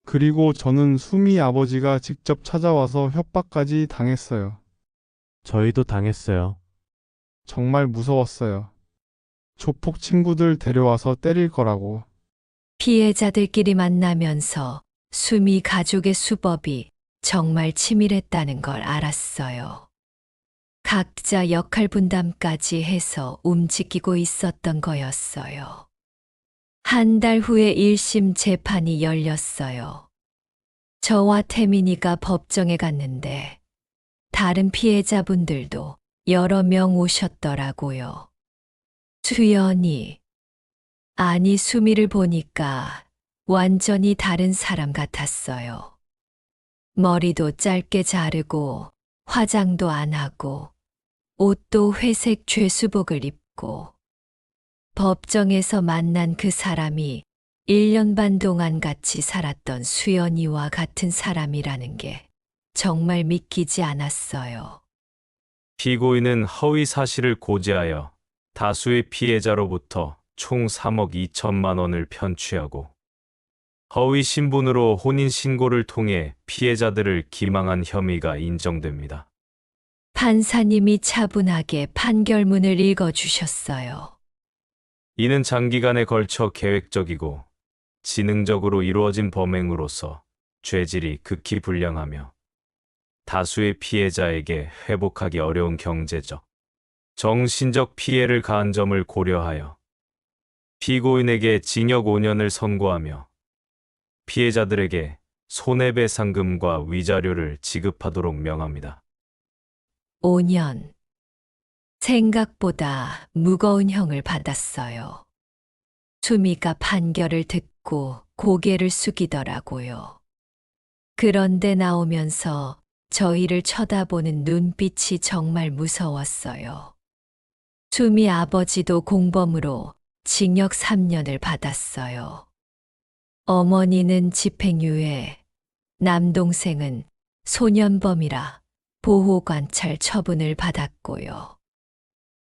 그리고 저는 수미 아버지가 직접 찾아와서 협박까지 당했어요.
저희도 당했어요.
정말 무서웠어요. 조폭 친구들 데려와서 때릴 거라고.
피해자들끼리 만나면서 수미 가족의 수법이 정말 치밀했다는 걸 알았어요. 각자 역할 분담까지 해서 움직이고 있었던 거였어요. 한 달 후에 1심 재판이 열렸어요. 저와 태민이가 법정에 갔는데 다른 피해자분들도 여러 명 오셨더라고요. 수연이, 아니 수미를 보니까 완전히 다른 사람 같았어요. 머리도 짧게 자르고 화장도 안 하고 옷도 회색 죄수복을 입고 법정에서 만난 그 사람이 1년 반 동안 같이 살았던 수연이와 같은 사람이라는 게 정말 믿기지 않았어요.
피고인은 허위 사실을 고지하여 다수의 피해자로부터 총 3억 2천만 원을 편취하고 허위 신분으로 혼인 신고를 통해 피해자들을 기망한 혐의가 인정됩니다.
판사님이 차분하게 판결문을 읽어주셨어요.
이는 장기간에 걸쳐 계획적이고 지능적으로 이루어진 범행으로서 죄질이 극히 불량하며 다수의 피해자에게 회복하기 어려운 경제적, 정신적 피해를 가한 점을 고려하여 피고인에게 징역 5년을 선고하며 피해자들에게 손해배상금과 위자료를 지급하도록 명합니다.
5년. 생각보다 무거운 형을 받았어요. 수미가 판결을 듣고 고개를 숙이더라고요. 그런데 나오면서 저희를 쳐다보는 눈빛이 정말 무서웠어요. 수미 아버지도 공범으로 징역 3년을 받았어요. 어머니는 집행유예, 남동생은 소년범이라 보호관찰 처분을 받았고요.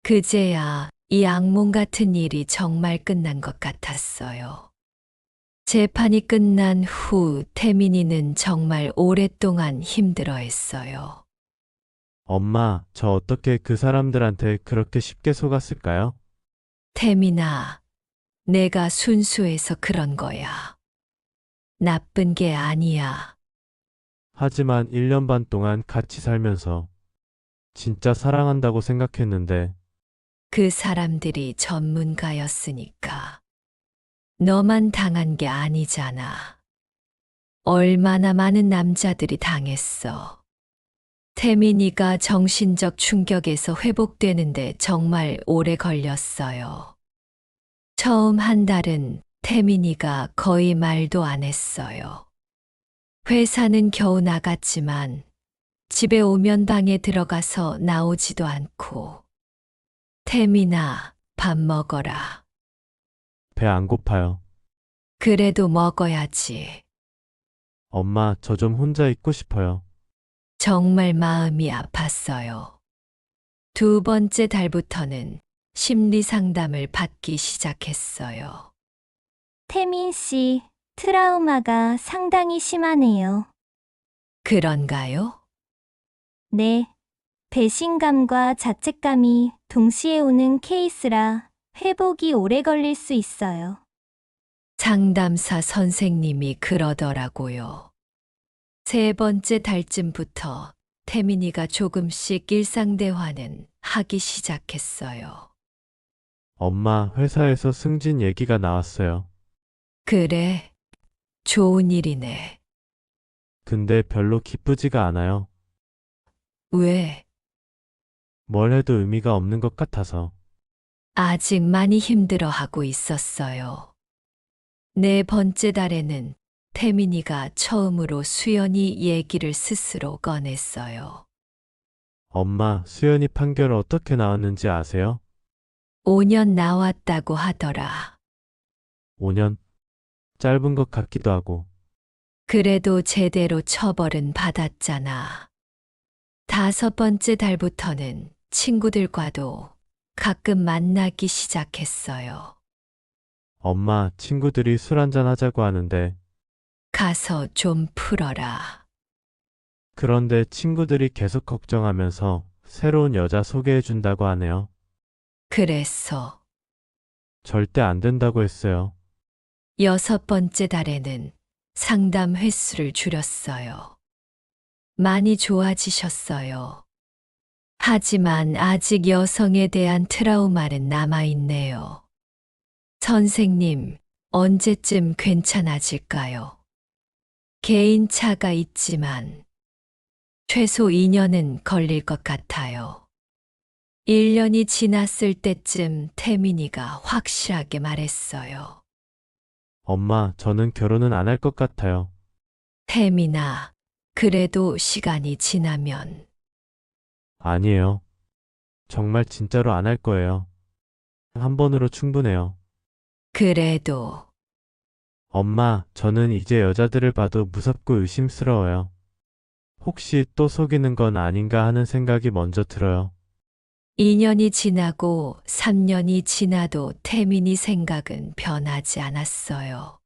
그제야 이 악몽 같은 일이 정말 끝난 것 같았어요. 재판이 끝난 후 태민이는 정말 오랫동안 힘들어했어요.
엄마, 저 어떻게 그 사람들한테 그렇게 쉽게 속았을까요?
태민아, 내가 순수해서 그런 거야. 나쁜 게 아니야.
하지만 1년 반 동안 같이 살면서 진짜 사랑한다고 생각했는데
그 사람들이 전문가였으니까. 너만 당한 게 아니잖아. 얼마나 많은 남자들이 당했어. 태민이가 정신적 충격에서 회복되는데 정말 오래 걸렸어요. 처음 한 달은 태민이가 거의 말도 안 했어요. 회사는 겨우 나갔지만 집에 오면 방에 들어가서 나오지도 않고. 태민아, 밥 먹어라.
배 안 고파요.
그래도 먹어야지.
엄마, 저 좀 혼자 있고 싶어요.
정말 마음이 아팠어요. 두 번째 달부터는 심리 상담을 받기 시작했어요.
태민 씨, 트라우마가 상당히 심하네요.
그런가요?
네. 배신감과 자책감이 동시에 오는 케이스라 회복이 오래 걸릴 수 있어요.
상담사 선생님이 그러더라고요. 세 번째 달쯤부터 태민이가 조금씩 일상대화는 하기 시작했어요.
엄마, 회사에서 승진 얘기가 나왔어요.
그래, 좋은 일이네.
근데 별로 기쁘지가 않아요.
왜?
뭘 해도 의미가 없는 것 같아서.
아직 많이 힘들어하고 있었어요. 네 번째 달에는 태민이가 처음으로 수연이 얘기를 스스로 꺼냈어요.
엄마, 수연이 판결 어떻게 나왔는지 아세요?
5년 나왔다고 하더라.
5년? 짧은 것 같기도 하고.
그래도 제대로 처벌은 받았잖아. 다섯 번째 달부터는 친구들과도 가끔 만나기 시작했어요.
엄마, 친구들이 술 한잔 하자고 하는데
가서 좀 풀어라.
그런데 친구들이 계속 걱정하면서 새로운 여자 소개해 준다고 하네요.
그래서
절대 안 된다고 했어요.
여섯 번째 달에는 상담 횟수를 줄였어요. 많이 좋아지셨어요. 하지만 아직 여성에 대한 트라우마는 남아있네요. 선생님, 언제쯤 괜찮아질까요? 개인차가 있지만 최소 2년은 걸릴 것 같아요. 1년이 지났을 때쯤 태민이가 확실하게 말했어요.
엄마, 저는 결혼은 안 할 것 같아요.
태민아, 그래도 시간이 지나면.
아니에요. 정말 진짜로 안 할 거예요. 한 번으로 충분해요.
그래도.
엄마, 저는 이제 여자들을 봐도 무섭고 의심스러워요. 혹시 또 속이는 건 아닌가 하는 생각이 먼저 들어요.
2년이 지나고 3년이 지나도 태민이 생각은 변하지 않았어요.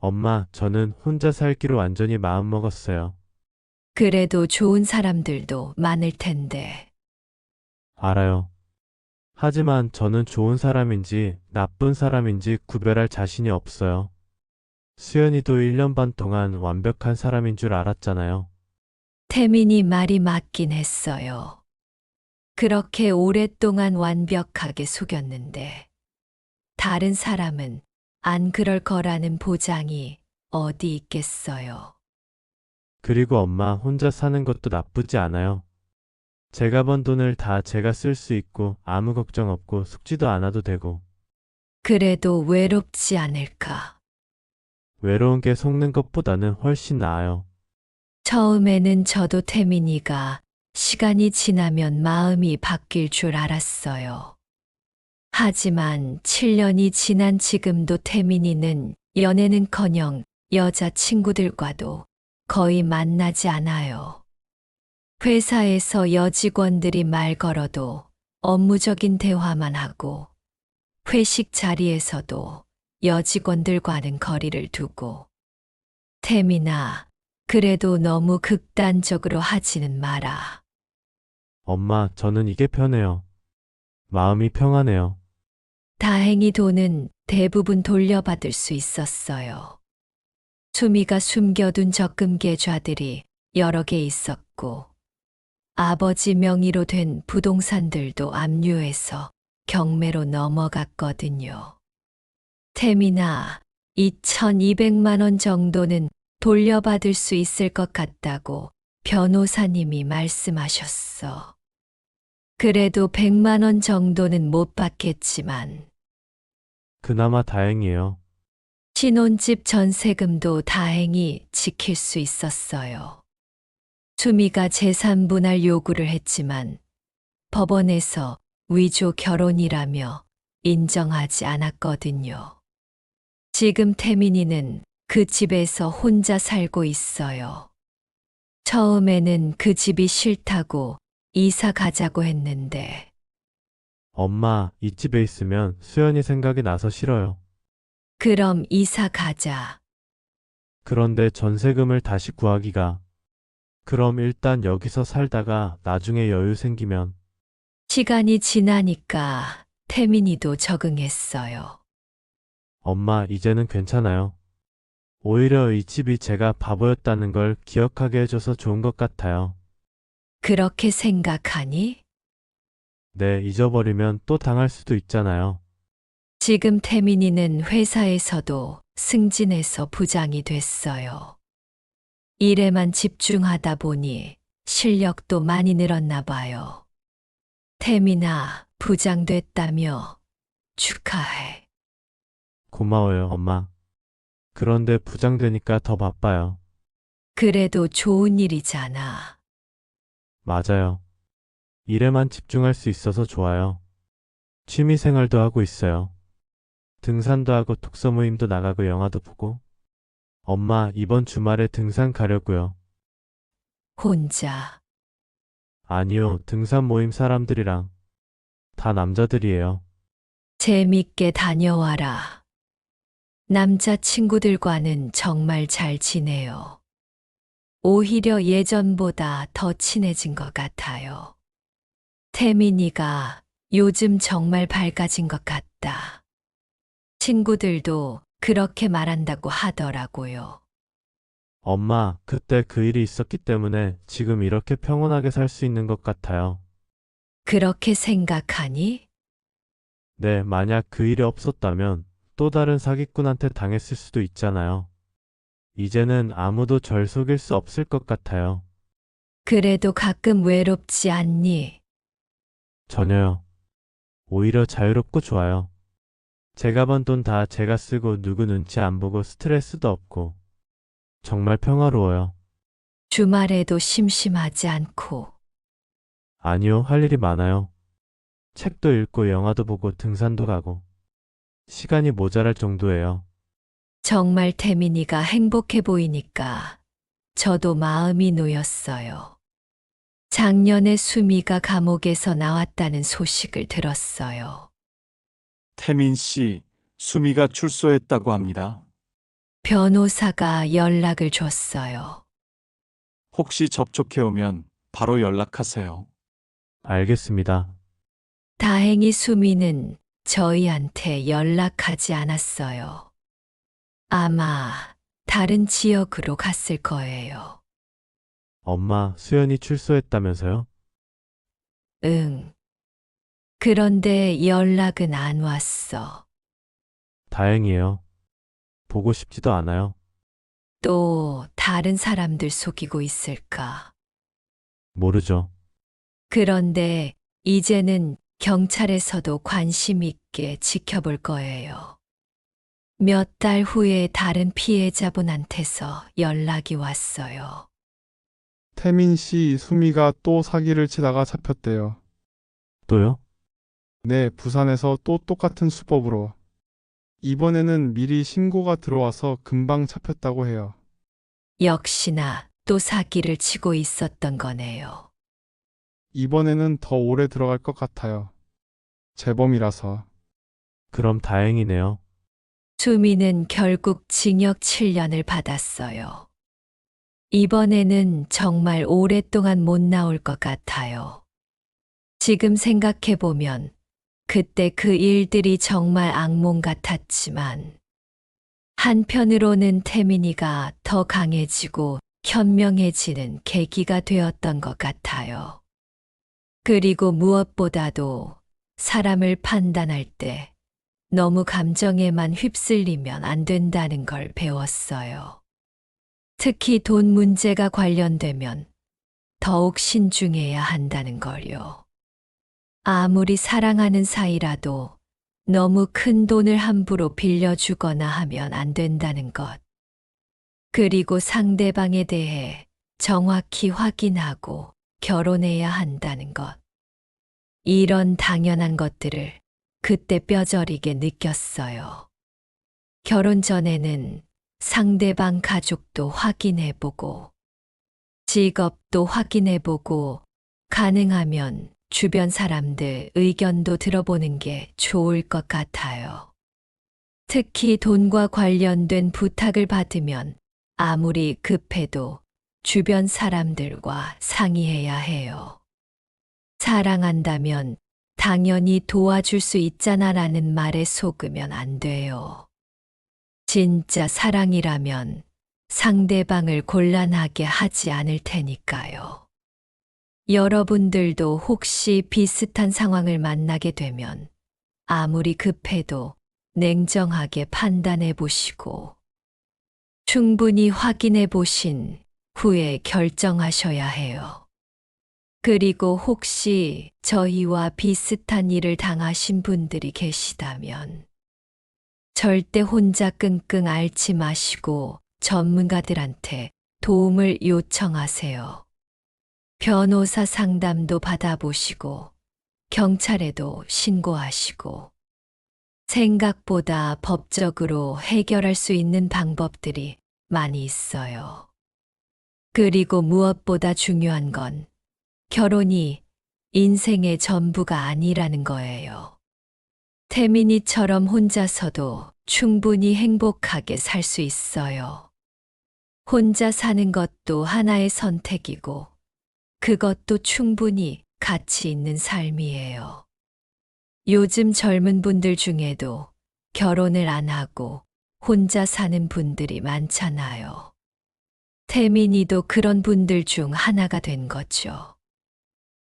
엄마, 저는 혼자 살기로 완전히 마음먹었어요.
그래도 좋은 사람들도 많을 텐데.
알아요. 하지만 저는 좋은 사람인지 나쁜 사람인지 구별할 자신이 없어요. 수연이도 1년 반 동안 완벽한 사람인 줄 알았잖아요.
태민이 말이 맞긴 했어요. 그렇게 오랫동안 완벽하게 속였는데 다른 사람은 안 그럴 거라는 보장이 어디 있겠어요.
그리고 엄마, 혼자 사는 것도 나쁘지 않아요. 제가 번 돈을 다 제가 쓸 수 있고 아무 걱정 없고 속지도 않아도 되고.
그래도 외롭지 않을까.
외로운 게 속는 것보다는 훨씬 나아요.
처음에는 저도 태민이가 시간이 지나면 마음이 바뀔 줄 알았어요. 하지만 7년이 지난 지금도 태민이는 연애는커녕 여자 친구들과도 거의 만나지 않아요. 회사에서 여직원들이 말 걸어도 업무적인 대화만 하고 회식 자리에서도 여직원들과는 거리를 두고 태민아, 그래도 너무 극단적으로 하지는 마라.
엄마, 저는 이게 편해요. 마음이 평안해요.
다행히 돈은 대부분 돌려받을 수 있었어요. 수미가 숨겨둔 적금 계좌들이 여러 개 있었고 아버지 명의로 된 부동산들도 압류해서 경매로 넘어갔거든요. 태민아, 2,200만 원 정도는 돌려받을 수 있을 것 같다고 변호사님이 말씀하셨어. 그래도 100만 원 정도는 못 받겠지만
그나마 다행이에요.
신혼집 전세금도 다행히 지킬 수 있었어요. 수미가 재산 분할 요구를 했지만 법원에서 위조 결혼이라며 인정하지 않았거든요. 지금 태민이는 그 집에서 혼자 살고 있어요. 처음에는 그 집이 싫다고 이사 가자고 했는데
엄마, 이 집에 있으면 수연이 생각이 나서 싫어요.
그럼 이사 가자.
그런데 전세금을 다시 구하기가. 그럼 일단 여기서 살다가 나중에 여유 생기면.
시간이 지나니까 태민이도 적응했어요.
엄마, 이제는 괜찮아요. 오히려 이 집이 제가 바보였다는 걸 기억하게 해줘서 좋은 것 같아요.
그렇게 생각하니?
네, 잊어버리면 또 당할 수도 있잖아요.
지금 태민이는 회사에서도 승진해서 부장이 됐어요. 일에만 집중하다 보니 실력도 많이 늘었나 봐요. 태민아, 부장 됐다며 축하해.
고마워요, 엄마. 그런데 부장 되니까 더 바빠요.
그래도 좋은 일이잖아.
맞아요. 일에만 집중할 수 있어서 좋아요. 취미 생활도 하고 있어요. 등산도 하고 독서 모임도 나가고 영화도 보고. 엄마, 이번 주말에 등산 가려고요.
혼자.
아니요, 등산 모임 사람들이랑. 다 남자들이에요.
재밌게 다녀와라. 남자 친구들과는 정말 잘 지내요. 오히려 예전보다 더 친해진 것 같아요. 태민이가 요즘 정말 밝아진 것 같다. 친구들도 그렇게 말한다고 하더라고요.
엄마, 그때 그 일이 있었기 때문에 지금 이렇게 평온하게 살 수 있는 것 같아요.
그렇게 생각하니?
네, 만약 그 일이 없었다면 또 다른 사기꾼한테 당했을 수도 있잖아요. 이제는 아무도 절 속일 수 없을 것 같아요.
그래도 가끔 외롭지 않니?
전혀요. 오히려 자유롭고 좋아요. 제가 번 돈 다 제가 쓰고 누구 눈치 안 보고 스트레스도 없고 정말 평화로워요.
주말에도 심심하지 않고.
아니요, 할 일이 많아요. 책도 읽고 영화도 보고 등산도 가고 시간이 모자랄 정도예요.
정말 태민이가 행복해 보이니까 저도 마음이 놓였어요. 작년에 수미가 감옥에서 나왔다는 소식을 들었어요.
태민 씨, 수미가 출소했다고 합니다.
변호사가 연락을 줬어요.
혹시 접촉해 오면 바로 연락하세요.
알겠습니다.
다행히 수미는 저희한테 연락하지 않았어요. 아마 다른 지역으로 갔을 거예요.
엄마, 수연이 출소했다면서요?
응. 그런데 연락은 안 왔어.
다행이에요. 보고 싶지도 않아요.
또 다른 사람들 속이고 있을까?
모르죠.
그런데 이제는 경찰에서도 관심 있게 지켜볼 거예요. 몇 달 후에 다른 피해자분한테서 연락이 왔어요.
태민 씨, 수미가 또 사기를 치다가 잡혔대요.
또요?
네, 부산에서 또 똑같은 수법으로. 이번에는 미리 신고가 들어와서 금방 잡혔다고 해요.
역시나 또 사기를 치고 있었던 거네요.
이번에는 더 오래 들어갈 것 같아요. 재범이라서.
그럼 다행이네요.
수미는 결국 징역 7년을 받았어요. 이번에는 정말 오랫동안 못 나올 것 같아요. 지금 생각해보면 그때 그 일들이 정말 악몽 같았지만 한편으로는 태민이가 더 강해지고 현명해지는 계기가 되었던 것 같아요. 그리고 무엇보다도 사람을 판단할 때 너무 감정에만 휩쓸리면 안 된다는 걸 배웠어요. 특히 돈 문제가 관련되면 더욱 신중해야 한다는 걸요. 아무리 사랑하는 사이라도 너무 큰 돈을 함부로 빌려주거나 하면 안 된다는 것. 그리고 상대방에 대해 정확히 확인하고 결혼해야 한다는 것. 이런 당연한 것들을 그때 뼈저리게 느꼈어요. 결혼 전에는 상대방 가족도 확인해보고, 직업도 확인해보고, 가능하면 주변 사람들 의견도 들어보는 게 좋을 것 같아요. 특히 돈과 관련된 부탁을 받으면 아무리 급해도 주변 사람들과 상의해야 해요. 사랑한다면 당연히 도와줄 수 있잖아라는 말에 속으면 안 돼요. 진짜 사랑이라면 상대방을 곤란하게 하지 않을 테니까요. 여러분들도 혹시 비슷한 상황을 만나게 되면 아무리 급해도 냉정하게 판단해 보시고 충분히 확인해 보신 후에 결정하셔야 해요. 그리고 혹시 저희와 비슷한 일을 당하신 분들이 계시다면 절대 혼자 끙끙 앓지 마시고 전문가들한테 도움을 요청하세요. 변호사 상담도 받아보시고 경찰에도 신고하시고 생각보다 법적으로 해결할 수 있는 방법들이 많이 있어요. 그리고 무엇보다 중요한 건 결혼이 인생의 전부가 아니라는 거예요. 태민이처럼 혼자서도 충분히 행복하게 살 수 있어요. 혼자 사는 것도 하나의 선택이고 그것도 충분히 가치 있는 삶이에요. 요즘 젊은 분들 중에도 결혼을 안 하고 혼자 사는 분들이 많잖아요. 태민이도 그런 분들 중 하나가 된 거죠.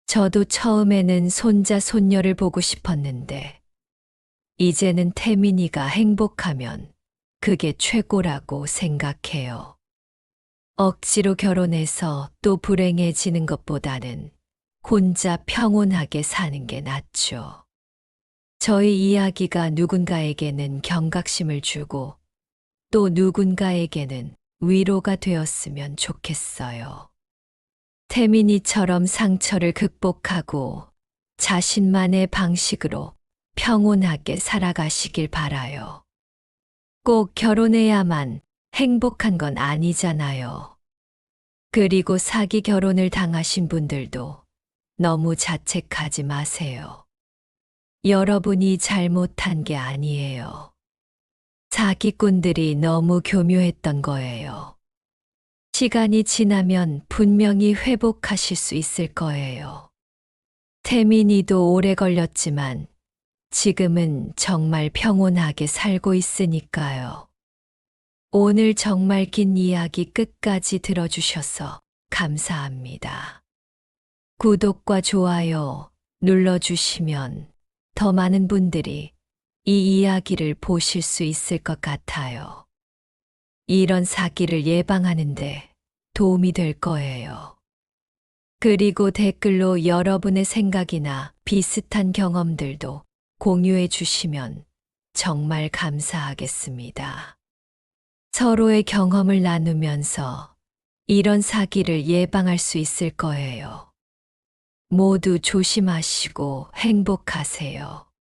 저도 처음에는 손자, 손녀를 보고 싶었는데, 이제는 태민이가 행복하면 그게 최고라고 생각해요. 억지로 결혼해서 또 불행해지는 것보다는 혼자 평온하게 사는 게 낫죠. 저희 이야기가 누군가에게는 경각심을 주고 또 누군가에게는 위로가 되었으면 좋겠어요. 태민이처럼 상처를 극복하고 자신만의 방식으로 평온하게 살아가시길 바라요. 꼭 결혼해야만 행복한 건 아니잖아요. 그리고 사기 결혼을 당하신 분들도 너무 자책하지 마세요. 여러분이 잘못한 게 아니에요. 사기꾼들이 너무 교묘했던 거예요. 시간이 지나면 분명히 회복하실 수 있을 거예요. 태민이도 오래 걸렸지만 지금은 정말 평온하게 살고 있으니까요. 오늘 정말 긴 이야기 끝까지 들어주셔서 감사합니다. 구독과 좋아요 눌러주시면 더 많은 분들이 이 이야기를 보실 수 있을 것 같아요. 이런 사기를 예방하는데 도움이 될 거예요. 그리고 댓글로 여러분의 생각이나 비슷한 경험들도 공유해 주시면 정말 감사하겠습니다. 서로의 경험을 나누면서 이런 사기를 예방할 수 있을 거예요. 모두 조심하시고 행복하세요.